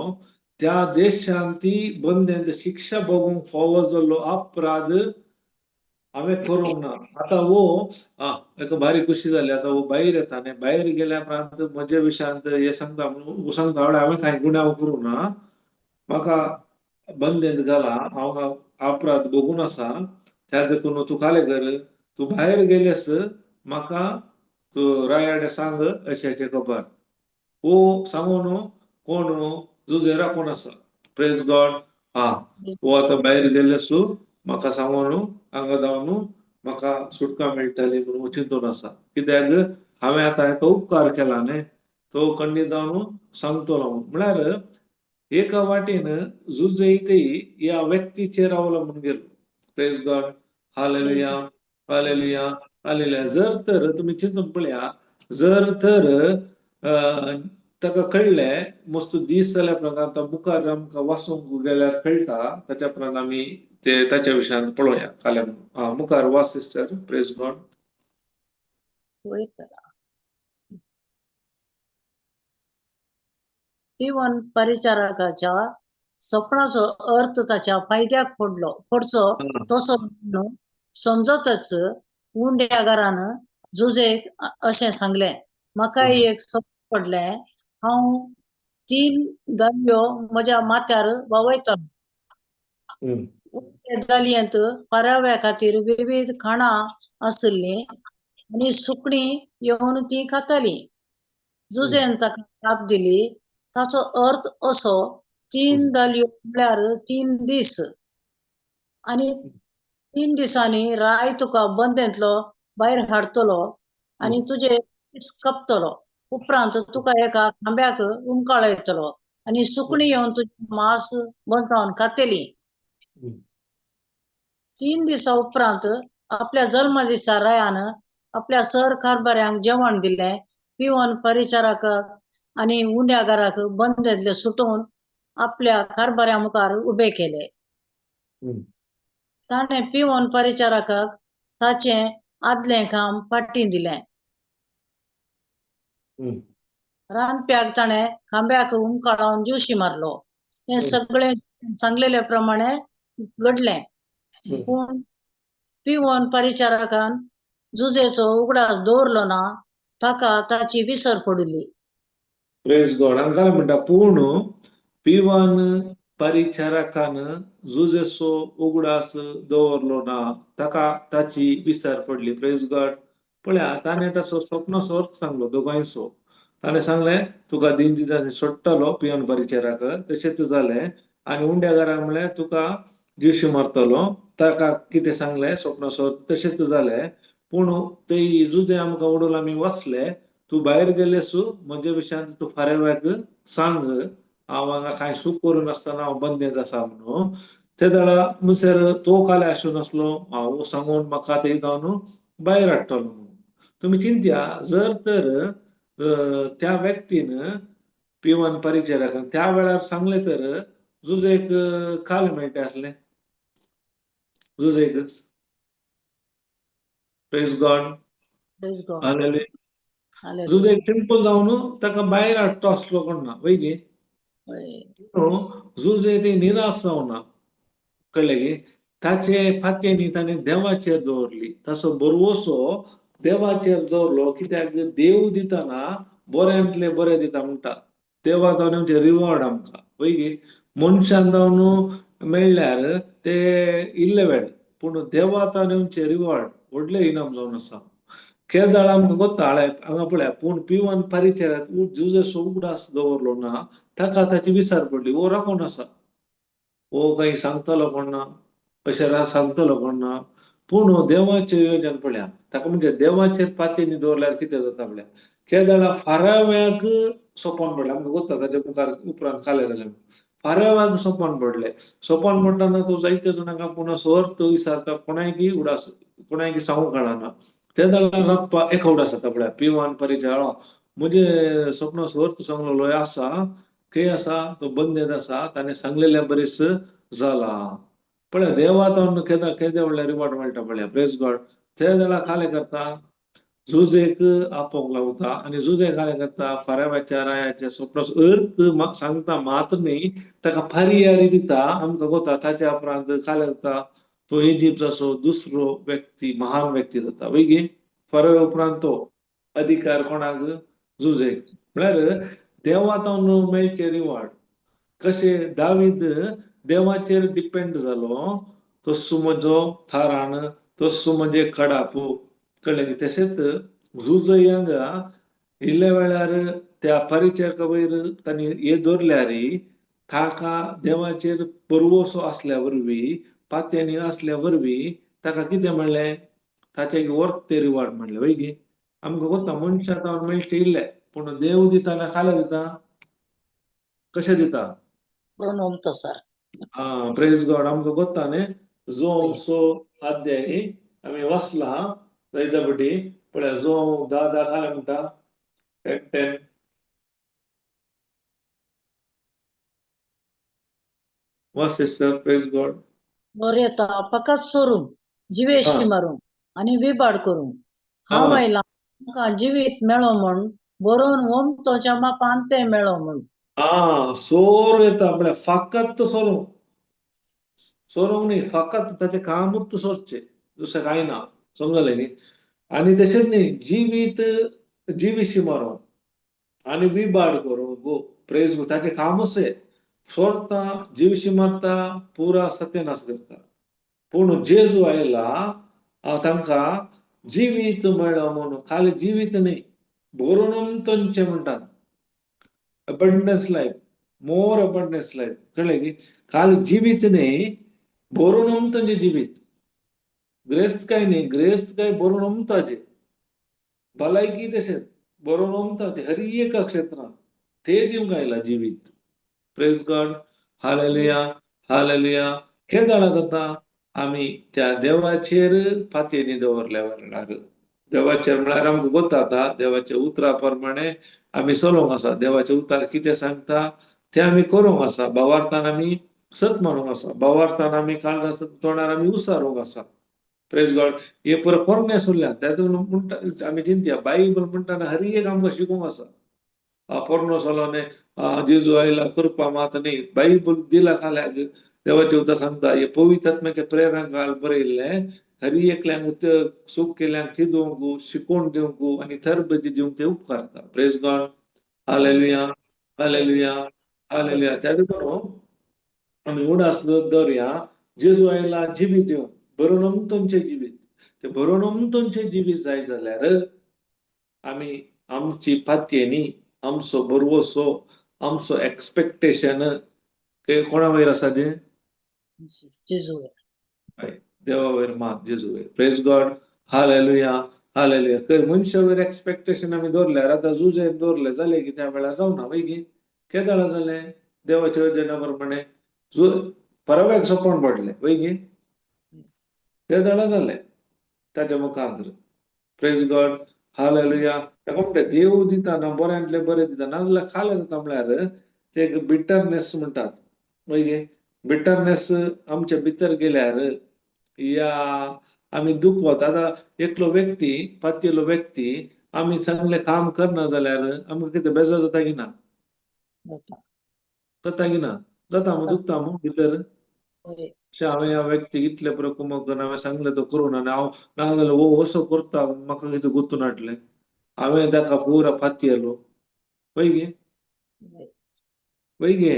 त्या देशांती बंदेंत शिक्षा भोगूंक फावो जाल्लो अपराध हांवें करूंक ना आतां वो एका भारी खुशी जाली आतां वो भायर येता न्ही भायर गेल्या उपरांत म्हजे विशयांत हे सांगता वो सांगता हांवें कांय गुन्यांव करूंक ना म्हाका बंदेंत घाला हांव अपराध भोगून आसा त्या देखून तूं काले कर तूं भायर गेलेस म्हाका तूं रायाडे सांग अशें खबर वो सांगून कोण जुजे राखून आसा प्रेज गॉड वो आतां भायर गेलेसू म्हाका सांगून हांगा जावन म्हाका सुटका मेळटली म्हणून चिंतून आसा कित्याक हांवें आतां हेका उपकार केला न्ही तो खंडी जावन सांगतलो म्हळ्यार एका वाटेन जुजयतय ह्या व्यक्तीचेर अवलंबून गेलो praise God hallelujah hallelujah hallelujah जर तर तुमी चिंतून पळया जर तर ताका कळ्ळें मस्त दीस जाल्या उपरांत आतां मुखार आमकां वाचूंक गेल्यार कळटा ताच्या उपरांत आमी ते ताच्या विशयांत पळोवया फाल्यां मुखार वाच सिस्टर प्रेज गॉड इवन परिचारकाच्या स्वप्नाचो अर्थ ताच्या फायद्याक पडचो तसो म्हणून समजतच उंड्यागारान जुजेक अशें सांगलें म्हाका एक स्वप्न पडलें हांव 3 दालयो म्हज्या माथ्यार वावयतालो दालयेंत पराव्या खातीर विविध खाणां आसलीं आनी सुकणीं येवन ती खातालीं जुजेन ताका जाप दिली ताचो अर्थ असो 3 दालयो म्हळ्यार 3 दीस आनी 3 दिसांनी राय तुका बंदेंतलो भायर हाडटलो आनी तुजे केस कापतलो. उपरांत तुका एका खांब्याक उमकाळयतलो आनी सुकणी येवन तुजें मांस बंचावन खातेली. 3 दिसा उपरांत आपल्या जल्म दिसा रायान आपल्या सर कारभाऱ्यांक जेवण दिलें. पिवन परिचारकाक आनी उंड्यागाराक बंदेंतले सुटोवन आपल्या कारभाऱ्या मुखार उबे केले. ताणें पिवन परिचारकाक ताचें आदलें काम फाटीं दिलें. रांदप्याक ताणें खांब्याक उमकाळोवन दिवशी मारलो. हें सगळें सांगलेले प्रमाणे घडलें. पूण पिवन परिचारकान जुजेचो उगडास दवरलो ना. ताका ताची विसर पडिल्ली. Praise God. हांगा काय म्हणटा, पूण पिवन परिचारकान जुजेचो उगडास दवरलो ना, ताका ताची विसर पडली. Praise God. पळया, ताणें ताचो स्वप्नाचो अर्थ सांगलो दोगांयचो. ताणें सांगलें तुका 3 दिसांनी सोडटलो पिवन परिचारक, तशेंच जालें. आनी उंड्यागाराक म्हणलें तुका दिवशी मारतलो. ताका कितें सांगलें स्वप्नाचो अर्थ तशेंच जालें. पूण ते जुजे आमकां उडोवन आमी वाचले. तूं भायर गेलेसू म्हजे विशयान तूं फारेवाक सांग, हांव हांगा कांय सूख करून नासतना हांव बंदेंत आसा म्हणून. ते दाडा म्हणसर तो काले आसूं नासलो, हांव सांगून म्हाका थंय जावन भायर हाडटलो म्हणून. तुम्ही चिंत्या, जर तर त्या व्यक्तीन पिवन परिचारकान त्या वेळार सांगलें तर जुजेक खाल मेळटा आसलें. जुजेक. Praise God. Praise God. Hallelujah. Hallelujah. जुजेक simple जावन ताका भायर हाडटो आसलो कोण ना वय गे. जुजे ते निराश जावना, कळलें गे. ताचे फातेंनी ताणें देवाचेर दवरली. ताचो बरवोसो देवाचेर दवरलो. कित्याक देव दितना बऱ्यांतले बरें दिता म्हणटा. देवा जावन रिवॉर्ड आमकां वय गे. मनशान जावन मेळ्ळ्यार ते इल्ले वेळ, पूण देवा तावचे रिवॉर्ड व्हडलें इनाम जावन आसा. केदाळ आमकां कोत्ता हांगा पळया, पूण पिवन परिचारक जुजेचो उगडास दवरलो ना, ताका ताची विसर पडली. वो राखोन आसा, वो काही सांगतलो कोण ना, अशें सांगतलो कोण ना. पूण देवाचें योजन पळया, ताका म्हणजे देवाचेर पातयेंनी दवरल्यार कितें जाता पळया. केदाळा फाराव्याक सोपोन पडलें. आमकां कोत्ता ताचे मुखार उपरांत काले जालें. फाराव्याक सोपोन पडलें. सोपोन पडटना तो जायत्या जाणांक पूण असो अर्थ विचारता, कोणायकी उडास, कोणायकी सांगूंक कळना. ते जाल्यार रप्पा एक उडास जाता पळया. पिवन परिचारक म्हणजे स्वप्नाचो अर्थ सांगलेलो आसा, खंय आसा तो बंदेंत आसा. ताणें सांगलेल्या बरेस जाला. पळया, देवा तावन केदे व्हडले रिवॉर्ड मेळटा पळया. Praise God. ते जाल्यार काले करता, जुजेक आपोवंक लावता. आनी जुजे काले करता, फाराव्याच्या रायाच्या स्वप्नाचो अर्थ सांगता मात्र न्ही, ताका फारियारी दिता. आमकां कोता ताच्या उपरांत काले जाता, तो इजिप्टाचो दुसरो व्यक्ती, महान व्यक्ती जाता वय गे. फाराव्या उपरांत तो अधिकार कोणाक? जुजेक. म्हळ्यार देवा तावन मेळचे रिवॉर्ड. कशें दावीद देवाचेर डिपेंड जालो, तस्सो म्हजो थाराण, तस्सो म्हजे खडापू, कळ्ळें. तशेंच जुजयांगा इल्ल्या वेळार त्या परिचारका वयर तांणी हे दवरल्यार ताका देवाचेर परवोसो आसल्या वरवीं, पातयेंनी आसल्या वरवीं ताका कितें म्हणलें, ताचे वर्थ ते रिवॉर्ड म्हणलें वय गे. आमकां कोत्ता मनशां तावन मेळचें इल्लें, पूण देव दितना काले दिता, कशें दिता. दोन तसार. Praise God. आमकां कोत्ता न्ही, जोमचो अध्याय आमी वाचला जायत्या फाटी. पळया, जोम 10 काले म्हणटा, 10. वाच सिस्टर. Praise God. बरें येता फकत सोडून जिवेशी मारून आनी विबाड करून हांव आयलां तुमकां जिवीत मेळो म्हण, बरोवन वमतोच्या मापान तें मेळो म्हण. सोर येता म्हळ्यार फकत सोरूंक. सोरूंक न्ही, फकत ताचें कामूच सोरचें, दुसरें कांय ना. समजलें न्ही. आनी तशेंच न्ही, जिवीत जिवीशी मारूंक आनी विबाड करूंक. गो प्रेज. ताचें कामूच हें. सोरता, जिवीशी मारता, पुरा सत्यानाश करता. पूण जेजू आयला तांकां जिवीत मेळ्ळो म्हणून. खाली जिवीत न्ही, बरोवनूच म्हणटात. अबंडन्स लायफ, मोर अबंडन्स लायफ, कळ्ळें की. खाली जिवीत न्ही, बरोवन जिवीत. ग्रेस्त काय न्ही ग्रेस्त काय बरोवन अमताचे भलायकी तशेंच बरोवन अमताचे हर एका क्षेत्रांत ते दिवंक आयला जिवीत प्रेज गॉड हालेलुया हालेलुया केदाळा जाता आमी त्या देवाचेर फातेनी दवरल्या वेळार देवाचेर म्हळ्यार आमकां गोता आतां देवाच्या उतरा प्रमाणे आमी चलोंक आसा देवाचे उतर कितें सांगता ते आमी करूंक आसा भावार्थान आमी सत मानूंक आसा भावार्थान आमी काळजां तोंडार आमी उसारूंक आसा प्रेज गॉड हे पुरो पोरनेस उरल्या तातूंत म्हणटा आमी चिंतया बायबल म्हणटाना हर एक आमकां शिकूंक आसा porno solone जेजू आयला कृपा मात न्ही बायबल दिला खाल्याक देवाचे उतर सांगता हे पवित्र आत्म्याच्या प्रेरणान बरयल्लें हर एकल्यांक सूख केल्यांक थिदोवंक शिकोवन दिवंक आनी तरबेती दिवंक ते उपकारता praise God hallelujah hallelujah hallelujah त्या देखून आमी उडास दवरया जेजू आयला जिवीत दिवंक बरोवनमतोंचें जिवीत ते बरोवनमतोंचें जिवीत जाय जाल्यार आमी आमची पातयेनी आमचो बरवसो आमचो एक्सपेक्टेशन कोणा वयर आसा जे जेजू देवा वयर मात जेजू वयर प्रेज गॉड हालेलुया हालेलुया खंय मनशा वयर एक्सपेक्टेशन आमी दवरल्यार आतां जुजे दवरले जालें की त्या वेळार जावना वैगी केदाळा जालें देवाच्या वचना प्रमाणे परव्याक सोंपोवन पडलें वैगी केदाळा जालें ताच्या मुखार प्रेज गॉड हालेलुया ताका म्हणटा देव दिताना बऱ्यांतले बरें दिता नाजाल्यार खालें जाता म्हळ्यार ते बिटरनेस म्हणटात वैगे बिटरनेस आमच्या भितर गेल्यार या आमी दूख वता आतां एकलो व्यक्ती पातयेलो व्यक्ती आमी चांगलें काम करना जाल्यार आमकां कितें बेजार जाता की ना जाता की ना जाता मग दुखता मग भितर हांवें ह्या व्यक्तीक इतले बरो कुमक करून हांवें सांगलें तो करून आनी हांव नाजाल्यार वो असो करता म्हाका कितें गुतून हाडलें हांवें ताका पुरा फातयेलो वैगे वैगे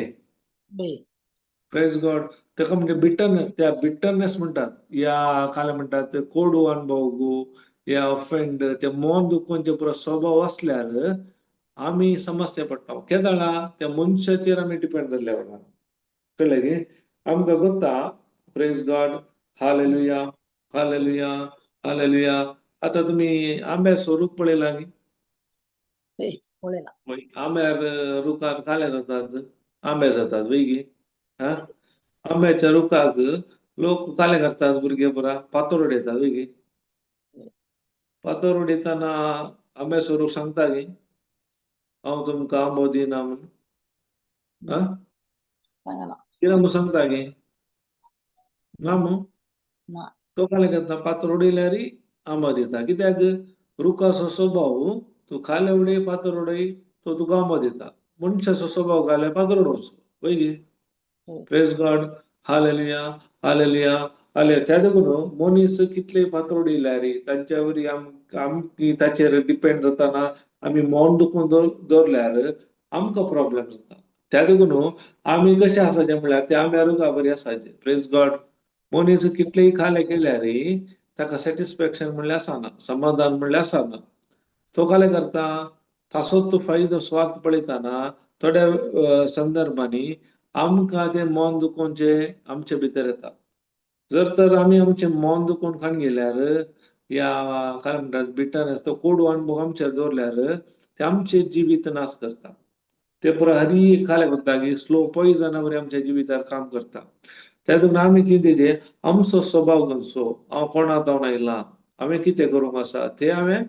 प्रेज गॉड ताका म्हणजे बिटरनेस त्या बिटरनेस म्हणटात या काय म्हणटात कोडू अनुभव या ऑफेंड ते मन दुखोवचे पुरो स्वभाव असल्यार आमी समस्या पडटा केदाळा त्या मनशाचेर आमी डिपेंड जाल्ल्या वेळार कळ्ळें की आमकां गोता praise God hallelujah hallelujah hallelujah आतां तुमी आंब्याचो रूख पळयला न्ही आंब्यार रुखार काले जातात आंबे जातात वैगी आंब्याच्या रुखाक लोक काले करतात भुरगे पुरा पातोर उडयतात वैगी पातोर उडयतना आंब्याचो रूख सांगता की हांव तुमकां आंबो दिना म्हणून कितें म्हणून सांगता की ना मग तो काले करता पातोर उडयल्यार आंबो दिता कित्याक रुखाचो स्वभाव तूं खाले उडय पातोर उडय तो तुका आंबो दिता मनशाचो स्वभाव जाल्यार पातोर उडोवचो वैगी praise God hallelujah hallelujah hallelujah त्या देखून मनीस कितले पातोर उडयल्यार तांच्या वरी आमी ताचेर डिपेंड जाताना आमी मन दुखोवन दवरल्यार आमकां प्रॉब्लेम जाता त्या देखून आमी कशे आसाचे म्हळ्यार ते आंब्या रुखा बरी आसाचे प्रेज गॉड मनीस कितलेय खाले केल्यार ताका सॅटिस्फॅक्शन म्हणल्यार आसना समाधान म्हणल्यार आसना तो काले करता ताचो तो फायदो स्वार्थ पळयतना थोड्या संदर्भांनी आमकां ते मन दुखोवचे आमचे भितर येता जर तर आमी आमचें मन दुखोवन खाण गेल्यार या काय म्हणटात बिटरनेस तो कोडू अनुभव आमचेर दवरल्यार ते आमचे जिवीत नाश करता ते पुरो हरी खाले करता की स्लो पॉयझना वरी आमच्या जिवितार काम करता त्या देखून आमी चिंतेचे आमचो स्वभाव खंयचो हांव कोणा जावन आयला हांवें कितें करूंक आसा ते हांवें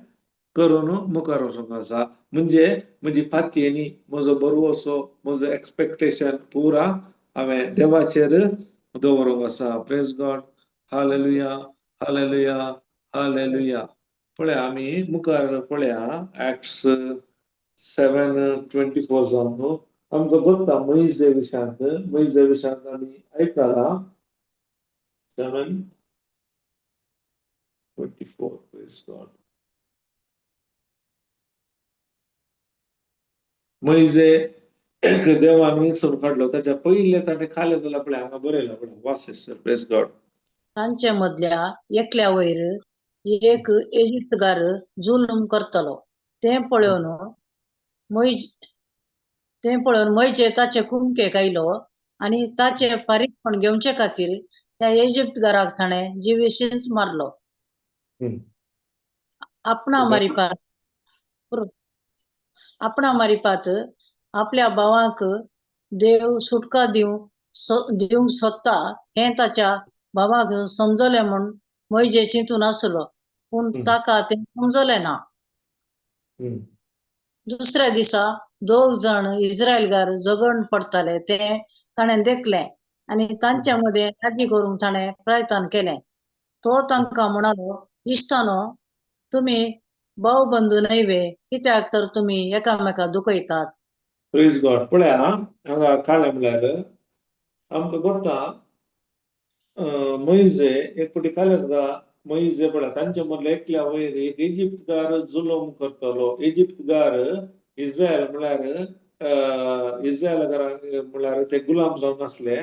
करून मुखार वचूंक आसा म्हणजे म्हजी पातयेनी म्हजो बरवसो म्हजो एक्सपेक्टेशन पुरा हांवें देवाचेर दवरूंक आसा praise God hallelujah hallelujah hallelujah पळया आमी मुखार पळया एक्ट्स 7:24 जावन न्हू आमकां गोत्ता मयज विशांत आमी आयकला 7:24 प्रेज गॉड मयजे देवान विंचून काडलो ताच्या पयले ताणें खालें जाल्यार पळय हांगा बरयला पळय वास प्रेज गॉड तांचे मदल्या एकल्या वयर एक इजिप्तकार जुलम करतलो तें पळोवन मयजे ताचे कुमकेक आयलो आनी ताचे फारीकपण घेवचे खातीर त्या इजिप्तकाराक ताणें जिवेशींच मारलो. हम्म. आपणा मारिपात आपणा मारिपात आपल्या भावाक देव सुटका दिवंक सोदता हें ताच्या भावाक समजलें म्हूण मोइशे चिंतून आसलो, पूण ताका तें समजलें ना. हम्म. दुसऱ्या दिसा दोग जण इस्रायलकार झगड पडताले तें ताणें देखलें आनी तांच्या मदें राजी करूंक ताणें प्रयत्न केलें. तो तांकां म्हणालो, इश्टानो, तुमी भाऊ बंधू न्हयवे, कित्याक तर तुमी एकामेकाक दुखयतात. Praise God. पळया हांगा काले म्हळ्यार आमकां कोत्ता मोइजे एक फावटी काले सुद्दां मोइजे पळय तांचे मदले एकल्या वयर एक इजिप्तकार जुलम करतलो. इजिप्तकार इस्रायल म्हळ्यार इस्रायलकारांक म्हळ्यार ते गुलाम जावन आसले,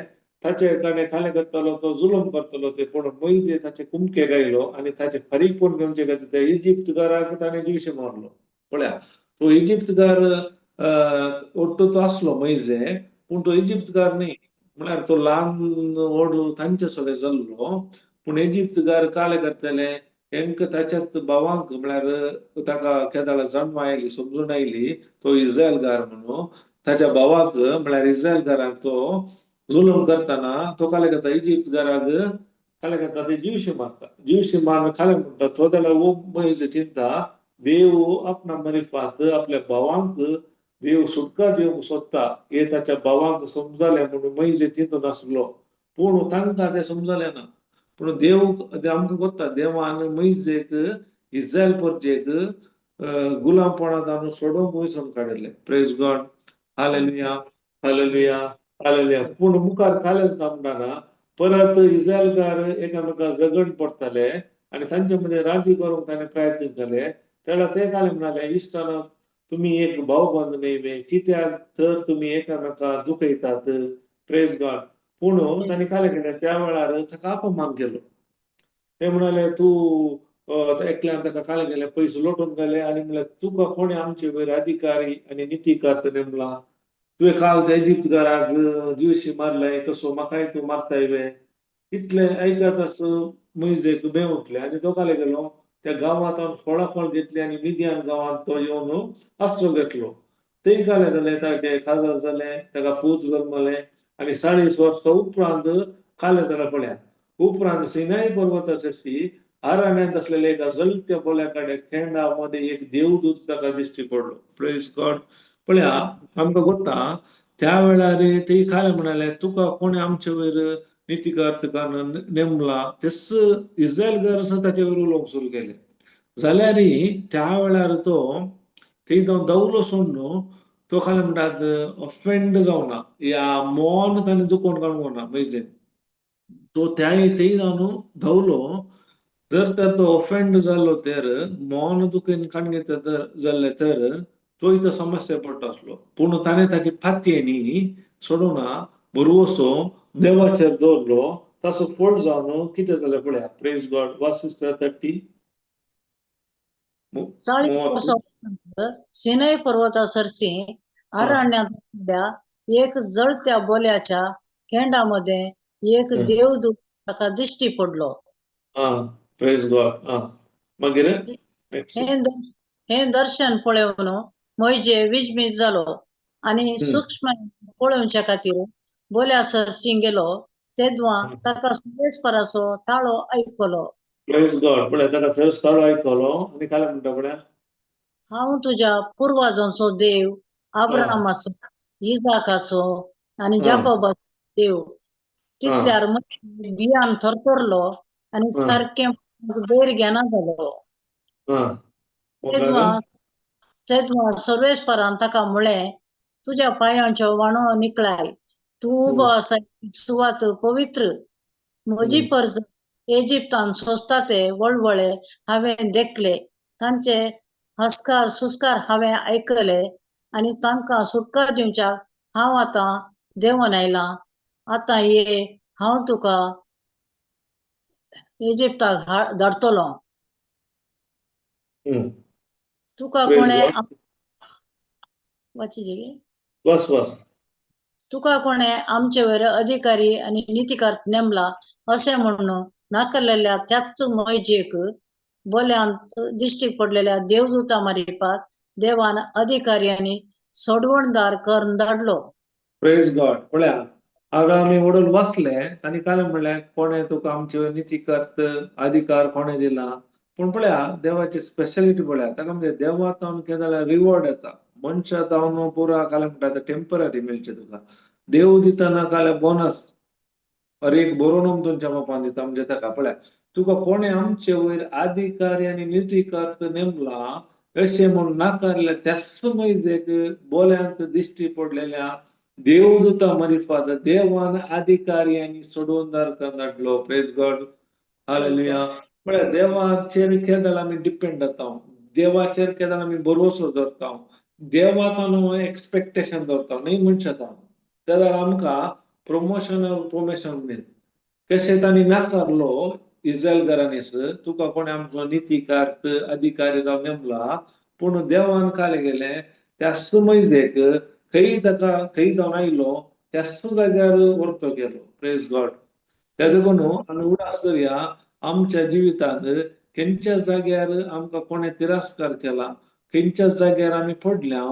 ताचे कडेन काले करतलो, तो जुलम करतलो ते. पूण मोइजे ताचे कुमके गायलो आनी ताचे फारीकपण घेवचे खातीर त्या इजिप्तकाराक ताणें दिवशे मारलो. पळया, तो इजिप्तकार ओट्टो तो आसलो मोइजे, पूण तो इजिप्तकार न्ही. म्हळ्यार तो ल्हान व्हड तांचे सगळे जाल्लो, पूण इजिप्तकार काले करतले हेंकां ताच्याच भावांक म्हळ्यार ताका केदाळ जन्म आयली, समजून आयली तो इस्रायलकार म्हणून. ताच्या भावाक म्हळ्यार इस्रायलकाराक तो जुलम करतना तो काले करता इजिप्तकाराक काले करता ते जिवशे मारता. जिवशे मारून काले म्हणटा तो जाल्यार वो मोइजे चिंता देव आपणा मारिफात आपल्या भावांक देव सुटका दिवंक सोदता हे ताच्या भावांक समजलें म्हणून मोइजे चिंतून आसलो, पूण तांकां तें समजलें ना. पूण देव आमकां कोत्ता देवान मोइजेक इस्रायल परजेक गुलामपणांत सोडूंक वचून काडिल्लें. Praise God. Hallelujah, hallelujah, hallelujah. पूण मुखार काले म्हणटाना परत इस्रायलकार एकामेकाक झगड पडटाले आनी तांचे मदें राजी करूंक ताणें प्रयत्न केले. तेन्ना ते काले म्हणाले, इश्टानो, तुमी एक भाव बंद न्हयवे, कित्याक तर तुमी एकामेकाक दुखयतात. Praise God. पूण तांणी काले केलें, त्या वेळार ताका अपमान केलो. ते म्हणाले, तूं एकल्यान ताका काले केले, पयशे लोटून गेले आनी म्हणलें, तुका कोणी आमचे वयर अधिकारी आनी नितीकार नेमला? तुवें काल त्या इजिप्तकाराक जिवशी मारलाय, तसो म्हाकाय तूं मारताय. इतलें आयकत आसतना मोइजेक भें उठलें आनी तो काले गेलो, त्या गांवांत फळाफळ घेतली आनी मिदियान गांवांत तो येवन आसरो घेतलो. तेय काले जाले, ताचे काजार जाले, ताका पूत जल्मले आनी 40 वर्सां उपरांत काले जाले. पळया, उपरांत सिनाय पर्वताचेर आराण्यांत असलेल्या एका जळत्या बोल्याकडे खेंडामध्ये एक देवदूत ताका दिश्टी पडलो. Praise God. पळया, आमकां कोत्ता त्या वेळार ते काले म्हणाले, तुका कोणी आमचे वयर नितीकार नेमला? तेच इस्रायलकार आसा ताचे वयर उलोवंक सुरू केले. जाल्यार त्या वेळार तो थंय दवलो सोडून तो काले म्हणटात ऑफेंड जावना, या मोन ताणें दुखोवन काडूंक ना मोइजेन. तो थंय जावन धवलो, जर तर तो ऑफेंड जालो तर मोन दुखेन काडून जाल्ले तर तो इथं समस्या पडटा आसलो. पूण ताणें ताची फातयेनी सोडूना, बरोवसो देवाचेर दवरलो. ताचो फळ जावन कितें जालें पळया. Praise God. वाच सिस्टर 30. 40 30. वर्सां सिनय पर्वतासरसी अरण्यात एक जळत्या बोल्याच्या खेंडामध्ये एक देवदूत ताका दिश्टी पडलो. Praise God. मागीर हें दर्शन पळोवन मोइजे विजमीत जालो आनी सूक्ष्म पळोवच्या खातीर बोल्या सरसी गेलो. तेदवा ताका सुबेस्पराचो ताळो आयकलो. Praise God. पळया, ताका थंय ताळो आयकलो आनी काले म्हणटा पळया, हांव तुज्या पुर्वजांचो देव, अब्रामाचो, इजाकाचो आनी जाकोबाचो देव. तितल्यार भियान थरथरलो आनी सारकें देर घेना जालो. तेदवा सर्वेस्परान ताका म्हळें, तुज्या पांयांचो वाणो निकळाय, तूं उबो आसा सुवात पवित्र. म्हजी परज इजिप्तान सोंसता ते वळवळे हांवें देखले, तांचे हस्कार सुस्कार हांवें आयकले आनी तांकां सुटका दिवच्याक हांव आतां देंवन आयलां. आतां ये, हांव तुका इजिप्ताक धाडटलों. तुका कोणें वाची वाच. तुका कोणे आमचे वयर अधिकारी आणि नीतिकार नेमला असे म्हणून नाकारलेल्या त्याच मोयजेक बोल्यांत दिश्टी पडलेल्या देवदूता मारिपात देवान अधिकारी आणि सोडवणदार करून धाडलो. Praise God. पळया हांगा आमी वडून वाचले आनी काय म्हणलें कोणे तुका आमचे नीती करत अधिकार कोणे दिला. पण पळया देवाची स्पेशालिटी पळया ताका म्हणजे देवा तावन कितें जाल्यार रिवॉर्ड येता. मनशा तावन पुरा काय म्हणटा टेम्पररी मेळचे तुका. देव दितना काय बोनस अरे एक बरोवन तुमच्या बापान दिता म्हणजे ताका पळया तुका कोणे आमचे वयर अधिकारी आनी नीती करत नेमला अशें म्हणून नाकारले त्याच मयजेक बोल्यांत दिश्टी पडलेल्या देवदूता मारिफात देवान अधिकारी आनी सोडवणदार करून धाडलो. Praise God. हालेलुया. म्हळ्यार देवाचेर केदां आमी डिपेंड जाता. देवाचेर केदां आमी भरवोसो दवरता. देवातान एक्सपेक्टेशन दवरता न्ही मनशातान. जाल्यार आमकां प्रमोशन मेळटा. कशें तांणी नाकारलो इस्रायल घराणेस तुका कोणे आमचो नीतिकार अधिकारी जावन नेमला पूण देवान काय केलें त्याच मयजेक खंय जावन आयलो त्याच जाग्यार व्हरतो गेलो. Praise God. त्या देखून आमी उदास धरया आमच्या जिवितांत खंयच्या जाग्यार आमकां कोणे तिरस्कार केला खंयच्या जाग्यार आमी पडल्या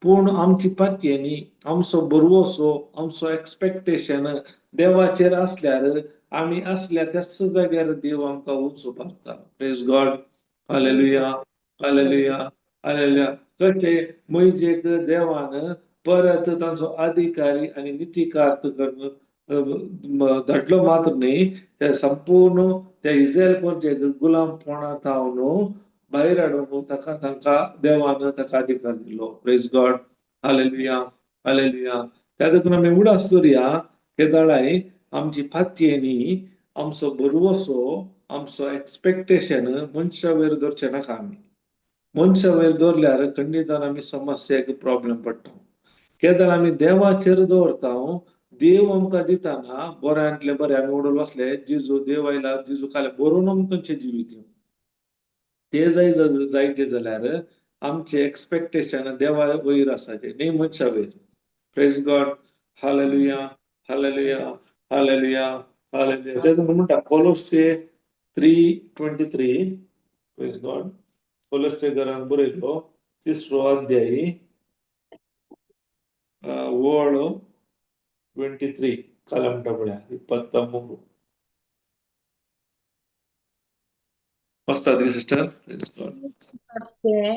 पूण आमची पातयेनी आमचो भरवोसो आमचो एक्सपेक्टेशन देवाचेर असल्यार आमी असल्या त्याच जाग्यार देव आमकां उंच मारता. Praise God. Hallelujah. Hallelujah. Hallelujah. कशें मयजेक देवान परत तांचो अधिकारी आनी नीतिकार धाडलो मात्र न्ही ते संपूर्ण त्या इस्रायल प्रजेक गुलामपणांत भायर हाडून तांकां देवान ताका अधिकार दिलो. Praise God. हालेलुया. हालेलुया. त्या देखून आमी उदास धरया केदाळाय आमची पातयेनी आमचो भरवोसो आमचो एक्सपेक्टेशन मनशा वयर धरचे नाका आमी. मनशा वयर धरल्यार खंडितान आमी समस्येक प्रॉब्लेम पडटा. केदां आमी देवाचेर दवरता देव आमकां दिताना बऱ्यांतले बरें आमी वडोवन वाचले जेजू देव आयला जेजू खाले बरोवन तांचे जिवीत ते जायचे जाल्यार आमचे एक्सपेक्टेशन देवा वयर आसाचे न्ही मनशा वयर. Praise God. Hallelujah. Hallelujah. Hallelujah. Hallelujah. ते म्हणटा कोलोसे 3:23. Praise God. कोलोसे घरान बरयलो 3रो अध्याय वर्ड 23 काल म्हणटा पळया 23 वस्ताद सिस्टर. Praise God. ते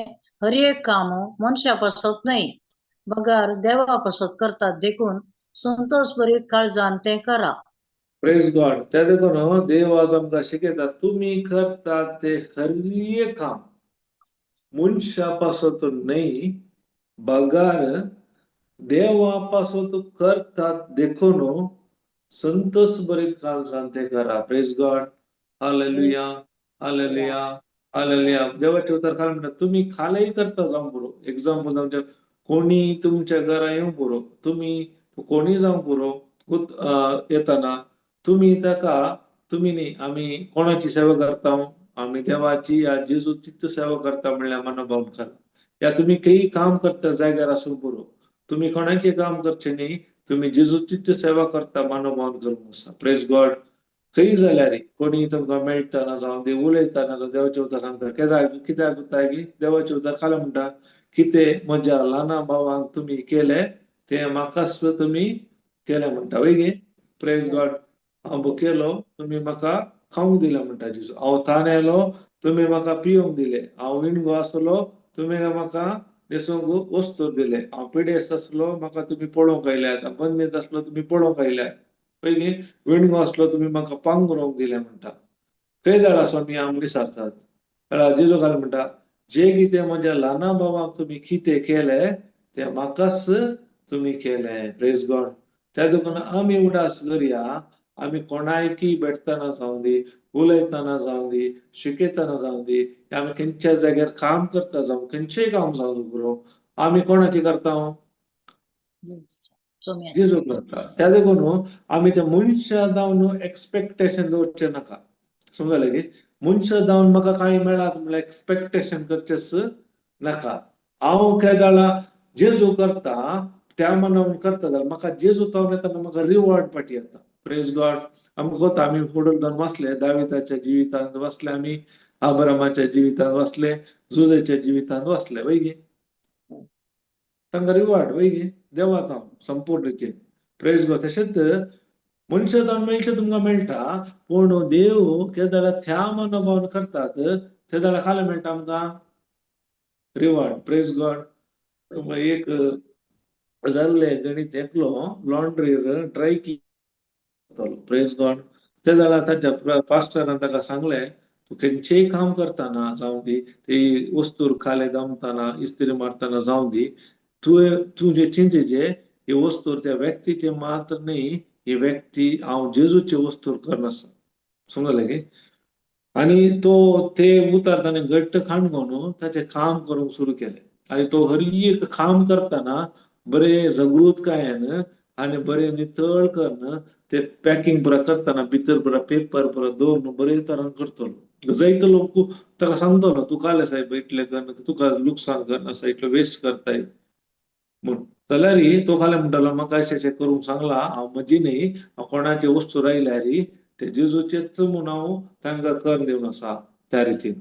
हर एक काम मनशापासत नाही बगार देवापासत करतात देखून संतोष भरीत काळजान ते करा. Praise God. त्या देखून देव आज आमकां शिकयता तुम्ही करतात ते हर एक काम मनशापासत नाही बगार देवापासत करतात देखून संतोष भरीत काळजान ते करा. Praise God. Hallelujah. Hallelujah. Hallelujah. देवाचे उतर काय म्हणतात तुम्ही खालही करता जाऊन पुरो. एक्झाम्पल म्हणजे कोणी तुमच्या घरा येऊन पुरो तुम्ही कोणी जाऊन पुरो येताना तुम्ही ताका तुम्ही न्ही आमी कोणाची सेवा करता आमी देवाची या जेजूची सेवा करता म्हणल्यार मनोभाव करा. या तुम्ही काही काम करता जाग्यार आसून पुरो तुम्ही कोणाचे काम करचे न्ही तुम्ही जेजूची सेवा करता मनोभावन करूंक आसा. Praise God. खंय जाल्यार कोणी तुमकां मेळटना जावं ते उलयतना जावं देवाचे उतर सांगता कित्याक कोत्ता की देवाचे उतर खाला म्हणटा कितें म्हज्या ल्हाना भावांक तुम्ही केले ते म्हाकाच तुम्ही केले म्हणटा वय गे. Praise God. हांव केलो तुम्ही म्हाका खावंक दिलें म्हणटा जेजू. हांव ताणेलो तुम्ही म्हाका पिवंक दिले. हांव विणगो आसलो तुम्ही म्हाका न्हेसूंक वस्तू दिले. हांव पिडेस्त आसलो म्हाका तुम्ही पळोवंक आयल्यात. बंदीत आसलो तुम्ही पळोवंक आयल्यात. पयली विणगो आसलो तुम्ही म्हाका पांघरूंक दिलें म्हणटा. खंय जाणांसून आमी विसरतात. जेजू घाल म्हणटा जे कितें म्हज्या ल्हाना भावाक तुम्ही कितें केलें तें म्हाकाच तुम्ही केलें. Praise God. त्या देखून आमी उदास धरया आमी कोणायकी भेटतना जावं दी उलयतना जावं दी शिकयतना जावं दी आमी खंयच्या जाग्यार काम करता जावं खंयचेय काम जावं पुरो आमी कोणाची करता जेजू करता. त्या देखून आमी त्या मनशा जावन एक्सपेक्टेशन दवरचे नाका. समजलें की मनशा जावन म्हाका कांय मेळत म्हणल्यार एक्सपेक्टेशन करचेच नाका. हांव केदाळा जेजू करता त्या मनावून करता जाल्यार म्हाका जेजू तावन येताना म्हाका रिवॉर्ड पाटी येता. Praise God. आमकां कोता आमी फुडें जावन वाचले, दाविदाच्या जिवितांत वाचले आमी, अब्रामाच्या जिवितांत वाचले, जुजेच्या जिवितांत वाचले वय गे. तांकां रिवॉर्ड वय गे देवा तावन संपूर्ण रितीन. Praise God. तशेंच मनशां तावन मेळटा तुमकां मेळटा, पूण देव केदार त्या मनोभावान करतात ते जाल्यार खाले मेळटा आमकां रिवॉर्ड. Praise God. एक जाल्ले गणित एकलो लॉन्ड्रीर ड्राय क्लीन. Praise God. ते जाल्यार ताच्या पास्टरान ताका सांगले, तू खंयचेय काम करताना जावं ती वस्तूर खाले जमताना इस्त्री मारताना जावं दी, तुझे चिंतेचे ही वस्तूर त्या व्यक्तीचे मात्र न्ही, ही व्यक्ती हांव जेजूचे वस्तूर करना समजलें गे. आणि तो ते उतारताना घट्ट खाणगोन ताचे काम करूंक सुरू केले. आणि तो हर एक काम करताना बरे जगृतकायेन आणि बरे नितळ करून ते पॅकिंग पुरा करताना भितर पुरा पेपर पुरा दवरून बरे तरान करतलो. जायते लोक ताका सांगतलो, तू काले साहेब इतले करना, तुका लुकसाण करना इतलो वेस्ट करताय म्हणून. जाल्यार तो खाले म्हणटालो, म्हाका अशें करूंक सांगला, हांव म्हजी न्ही, हांव कोणाचे वस्तू रायल्यार ते जेजूचेच म्हणून हांव तांकां कर दिवन आसा त्या रितीन.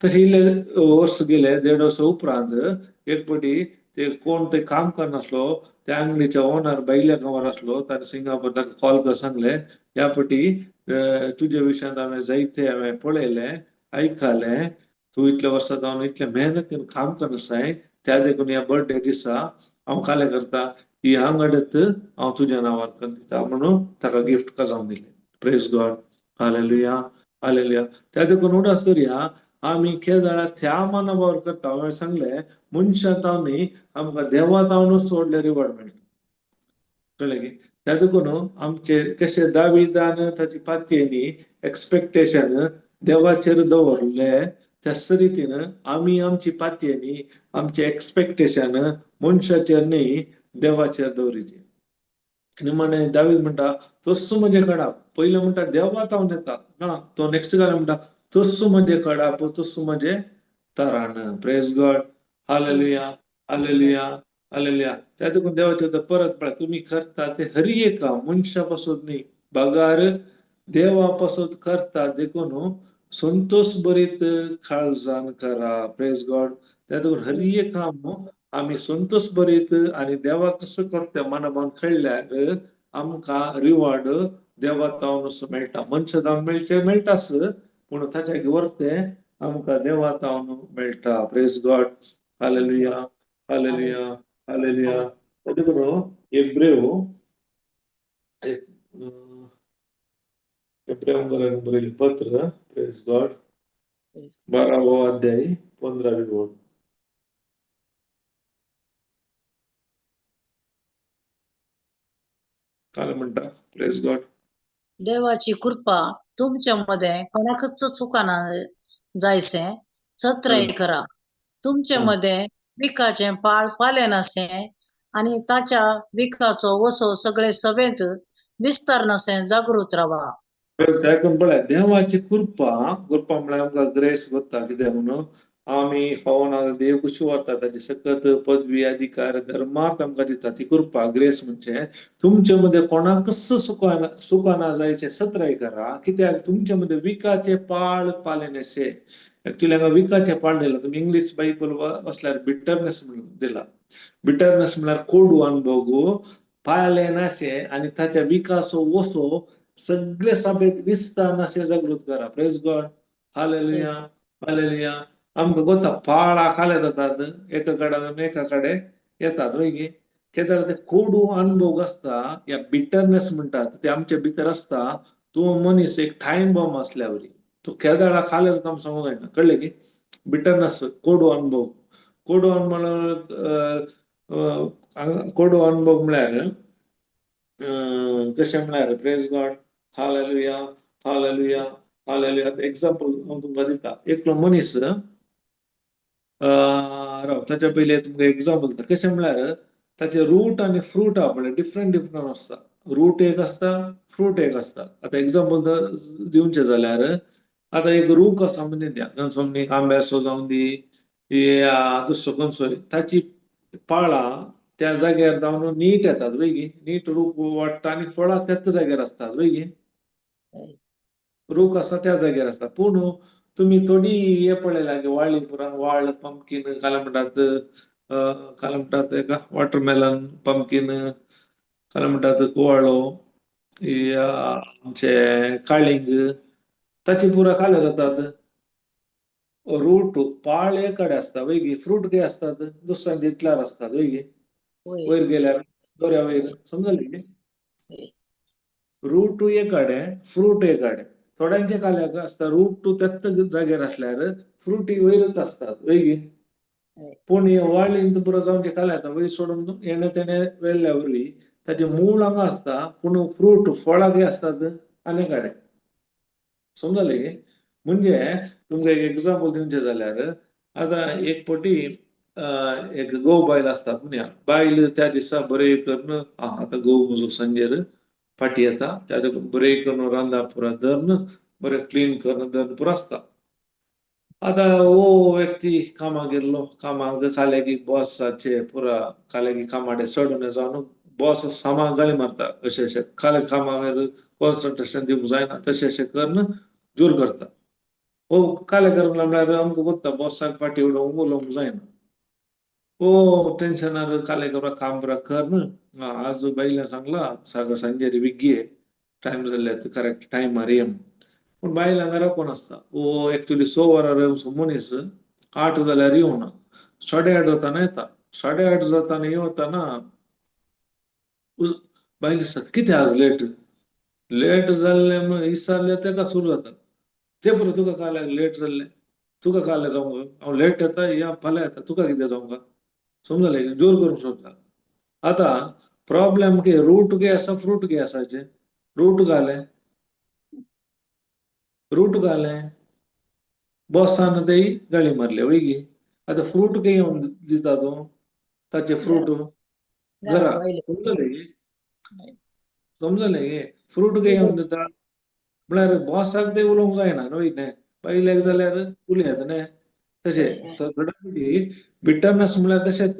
तशें इल्ले वर्स गेले, 1.5 वर्स उपरांत एक फावटी ते कोण ते काम करनासलो, त्या अंगडीच्या ओनर भायल्या गांवार आसलो, ताणें सिंगापूर ताका कॉल करून सांगले, ह्या फावटी तुजे विशयांत हांवें जायते हांवें पळयले, आयकले, तूं इतल्या वर्सां जावन इतले मेहनतीन काम करनासाय, त्या देखून ह्या बर्थडे दिसा हांव कालें करता, ही अंगडत हांव तुज्या नांवार करून दिता म्हणून ताका गिफ्ट जावन दिलें. Praise God. हालेलुया. हालेलुया. त्या देखून उडास करुया, आमी केदार त्या मनोभावान करता. हांवें सांगलें, मनशां तावन न्ही, आमकां देवा तावनूच व्हडले रिवॉर्ड मेळटा. कळ्ळें गे. त्या देखून आमचे कशें दाविदान ताची पातयेंनी एक्सपेक्टेशन देवाचेर दवरले, त्याच रितीन आमी आमची पातयेंनी आमचे एक्सपेक्टेशन मनशाचेर न्ही, देवाचेर दवरिचे. म्हणे दावीद म्हणटा, तस्सो म्हजे कडाप. पयलें म्हणटा देवा तावन येता ना, तो नेक्स्ट घाला म्हणटा, तस्सो म्हजे कडाप, तस्सो म्हजे तराण. Praise God. Hallelujah. Hallelujah. Hallelujah. त्या देखून देवाचे परत पळय, तुम्ही करता ते हर एक काम मनशा पासून न्ही, पगार देवा पासून करता देखून संतोष भरीत काळजान करा. Praise God. त्या देखून हर एक काम आम्ही संतोष भरीत आणि देवा कसं करता मनाभावन कळल्यार आमकां रिवॉर्ड देवा तावनूच मेळटा. मनशा तावन मेळटाच, पूण ताच्या वर्ते आमकां देवा तावन मेळटा. Praise God. Hallelujah. Hallelujah. Hallelujah. त्या देखून एब्रेव बरयलें पत्र, प्रेज गॉड, 12वो अध्याय 15वी ओळ. काय म्हणता? Praise God. देवाची कृपा तुमच्यामध्ये कोणाकच चुकाना जायचे सत्रय करा. तुमच्यामध्ये विकाचे पाळ पाले नसे आणि ताच्या विकाचो वसो सगळे सभेत विस्तार नसे जागृत राहा. देखून पळय, देवाची कृपा म्हळ्यार आमकां ग्रेस करता. कितें म्हणून आमी फावोन देव कशी व्हरता, ताची सकत पदवी अधिकार धर्मार्थ आमकां दिता. ती कृपा ग्रेस म्हणजे तुमचे मध्ये कोणाकच सुकाना जायचे सत्रय करा. कित्याक तुमच्या मध्ये विकाचे पाळ पाले नसे. ऍक्च्युअली हांगा विकाचे पाळ दिला. तुम्ही इंग्लिश बायबल वाचल्यार बिटरनेस म्हणून दिला. बिटरनेस म्हळ्यार कोडू अनुभव पाळे नाशे आणि ताच्या विकासो वसो सगळे सभेत विस्तार नाशे जागृत करा. Praise God. हालेलुया. हालेलुया. आमकां कोता पाळा खाले जातात, एका कडेन एका कडेन येतात वय गे. कित्याक ते कोडू अनुभव आसता, या बिटरनेस म्हणटात, ते आमच्या भितर आसता. तो मनीस एक टायम बॉम्ब असल्यावरी तो केदाळा खाले जाता आमकां सांगूंक जायना. कळ्ळें की. बिटरनेस कोडू अनुभव. कोडू अनुभव म्हळ्यार कशें म्हळ्यार praise God. Hallelujah. Hallelujah. Hallelujah. Example हांव तुमकां दिता. एकलो मनीस ताच्या पयलीं तुमकां एक्झाम्पल दिता. कशें म्हळ्यार ताचे रूट आनी फ्रूट आहा पळय, डिफरंट डिफरंट आसता. रूट एक आसता, फ्रूट एक आसता. आतां एक्झाम्पल दिवचें जाल्यार आतां एक रूख आसा म्हणून द्या, समज आंब्याचो जावं दी, दुसरो खंयचोय, ताची पाळां त्या जाग्यार जावन नीट येतात वेगी नीट रूख वाडटा आणि फळां त्याच जाग्यार असतात वेगी हय रूख आसा त्या जाग्यार असतात पूण तुम्ही थोडी हे पळयला की वाळली पुरान वाळ पंपकीन काय म्हणटात तेका वॉटरमेलन पंपकीन काय म्हणटात कुवाळो आमचे काळिंग ताची पुरा खाल्ले जातात रूट पाळ एकडे असता वेगी फ्रूट काय असतात दुसऱ्यांच्या इतल्यार असतात वेगी होय वयर गेल्यार दोऱ्या वयर समजले हय रूट एकडे फ्रूट एकडे थोड्यांचे काल्याक असता रूट टू त्याच जाग्यार असल्यार फ्रूट वयरच असतात वेगी हय पूण हे वाळींत पुरो जावन ते काल्यात वयर सोडून येणे तेणे वेल्ल्या वरवीं ताचे मूळ हांगा असता पूण फ्रूट फळां कितें असतात आनी कडेन समजले म्हणजे तुमकां एक एक्झाम्पल दिवचें जाल्यार आतां एक फावटी एक गोव बायल असता म्हणया बायल त्या दिसा बरे करून आतां गोव म्हजो सांजेर फाटी येता त्या बरे करून रांदप पुरा दर्ण बरें क्लीन करून दर्ण पुरो आसता आतां हो व्यक्ती कामाक गेल्लो कामाक जाले की बॉसाचे पुरा जाले की कामाडे चडून जावन बॉस सामा गाळी मारता अशें अशें खाले कामार कॉन्सन्ट्रेशन दिवंक जायना तशें अशें करून जोर करता हो काले करूंक लागल्यार आमकां कोत्ता बॉसाक फाटी उलोवंक जायना हो टेन्शनार काले करपाक काम बरा कर न्हू आज बायलें सांगला सांजेर बेग्गी ये टायम जाल्ले करेक्ट टायमार ये पूण बायलां घरा कोण आसता वो एक्चुअली स वरां येवचो मनीस 8 जाल्यार येवना 8:30 जाताना येता 8:30 जाताना येवतना बायल दिसता कितें आज लेट जाल्लें म्हण इसारलें तेका सुरू जाता ते बरो तुका काल्याक लेट जाल्लें तुका काले जावंक हांव लेट येता या फाल्यां येता तुका कितें जावंक समजलें जोर करूंक सोदता आतां प्रॉब्लेम कितें रूट कितें आसा फ्रूट कितें आसाचे रूट घालें बॉसान तेय गाळी मारली वयगी आतां फ्रूट कितें येवन दिता तूं ताचे फ्रूट घरा घरा वयले समजलें फ्रूट कितें येवन दिता म्हळ्यार बॉसाक ते उलोवंक जायना न्हू बायलेक जाल्यार उलयत न्हय हय तशें बिटरनस म्हळ्यार तशेंच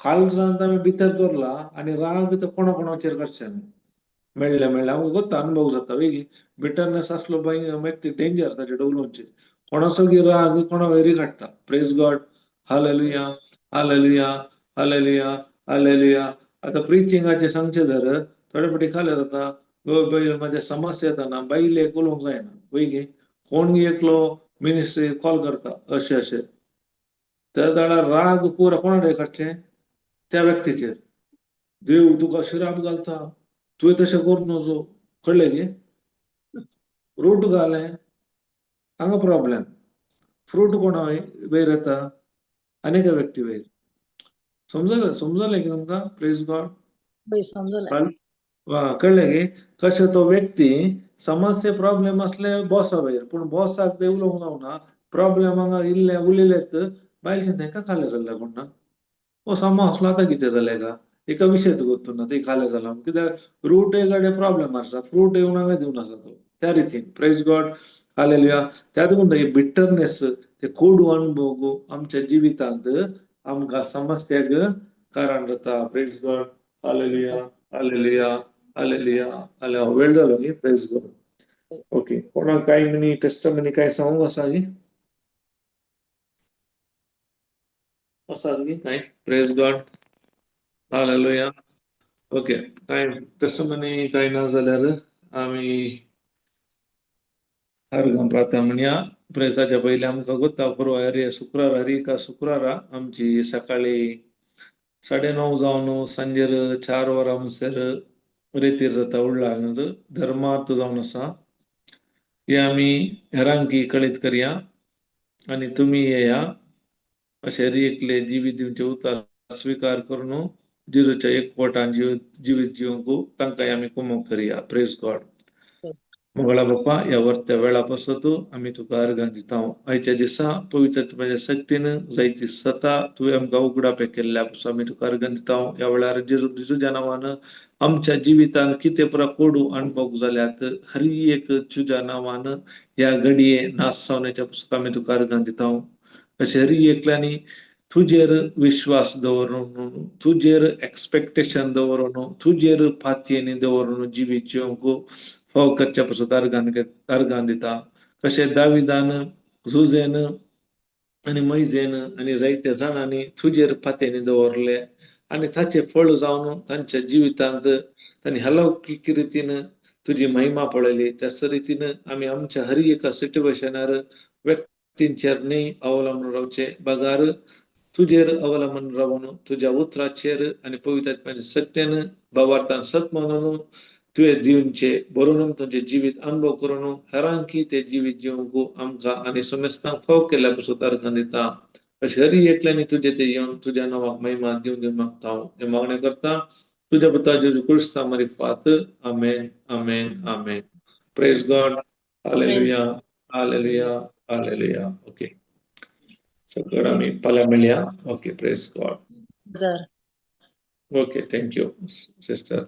खालसावन आमी भितर दवरला आनी राग तो कोणा कोणाचेर काडचे मेळ्ळें आमकां कोत्ता अनुभव जाता वेगी बिटरनस आसलो व्यक्ती डेंजर ताचे कडेन उलोवचें कोणाचो राग कोणा वयरी काडटा praise God hallelujah hallelujah hallelujah hallelujah आतां प्रिचिंगाचें सांगचें जर थोडे फावटी कालें जाता म्हाजे समस्या येताना बायलेक उलोवंक जायना वयगी कोण एकलो मिनिस्ट्री कॉल करता अशें अशें त्या जाणां राग पुरो कोणा कडेन काडचें त्या व्यक्तीचेर देव तुका शिराप घालता तुवें तशें करूं नजो कळ्ळें न्ही रूट घालें हांगा प्रॉब्लेम फ्रूट कोणा वयर येता आनीक व्यक्ती वयर समजलें की तुमकां प्रेज गॉड पय समजलें कळ्ळें की कशें तो व्यक्ती समस्या प्रॉब्लेम असले बॉसा वयर पूण बॉसाक ते उलोवंक जावना प्रॉब्लेम हांगा इल्ले उलयलेत बायल चिंता हेका कालें जाल्लें म्हणटा हो सामो असलो आतां कितें जालें काय एका विशयच गोत्तूं ना ते कालें जालां कित्याक रूट एक कडेन प्रॉब्लेम आसा फ्रूट येवन हांगा दिवन आसा तो त्या रितीन प्रेज गॉड हालेलुया त्या देखून हे बिटरनेस ते कोडू अनुभव आमच्या जिवितांत आमकां समस्याक कारण जाता praise God hallelujah hallelujah hallelujah hallelujah वेळ जालो न्ही प्रेज गॉड ओके कोणाक कांय मिनी टेस्टमनी काय सांगूंक आसा न्ही काय प्रेज गॉड हालेलुया ओके काय टेस्टमनी काय ना जाल्यार आमी अर्घां प्रार्थना म्हणया प्रेसाच्या पयलीं आमकां कोत्ता शुक्रारा आमची सकाळी 9:30 जावन सांजेर 4 वरां म्हणसर रेतीर जाता उरला धर्मार्थ जावन आसा हे आमी हेरांकी कळीत करया आनी तुमी येया अशें एकले जिवीत दिवचे उतार स्वीकार करून जेजूच्या एकवटान जिवीत जिवंक तांकां आमी कुमोग करया प्रेज गॉड मंगळा बाप्पा ह्या वर्त्या वेळा पासत आमी तुका अर्घां दिता आयच्या दिसा पवित्रतेच्या शक्तीन जायती सता तुवें आमकां उगडापे केल्ल्या पासून आमी तुका अर्घां दिता ह्या वेळार जेजूच्या नांवान आमच्या जिवितांत कितें पुरा कोडू अणभव जाल्यात हर एक तुज्या नांवान ह्या घडये नास जावनाच्या पासून आमी तुका अर्घां दिता अशें हर एकल्यांनी तुजेर विश्वास दवरून तुजेर एक्सपेक्टेशन दवरून तुजेर फातयेनी दवरून जिवीत जिवंक फाव करच्या पासून अर्गान दिता कशें दाविदान झुजेन आनी मैजेन आनी जायत्या जाणांनी तुजेर फातयेनी दवरले आनी ताचे फळ जावन तांच्या जिवितांत तांणी अलौकिक रितीन तुजी महिमा पळयली. त्याच रितीन आमी आमच्या हर एका सिट्युएशनार व्यक्तींचेर न्ही अवलंबून रावचे बगार तुजेर अवलंबून रावन तुज्या उतराचेर आनी पवित्र आत्म्याच्या सत्यान भावार्थान सत म्हणून तुवें दिवचे बरोवन तुजें जिवीत अनुभव करून हेरांकी ते जिवीत जिवंक आमकां आनी समेस्तांक फाव केल्ल्या पासून अर्गान दिता. अशें हर एकल्यानी तुजे ते येवन तुज्या नांवाक महिमा दिवन दिवन मागता हांव हे मागणें करता तुज्या पुता जेजू क्रिस्ता मारी फात. Amen amen amen. Praise God. Hallelujah hallelujah hallelujah. Okay सगळं आम्ही फाल्यां मेळया. Okay praise God. जर ओके थँक्यू सिस्टर.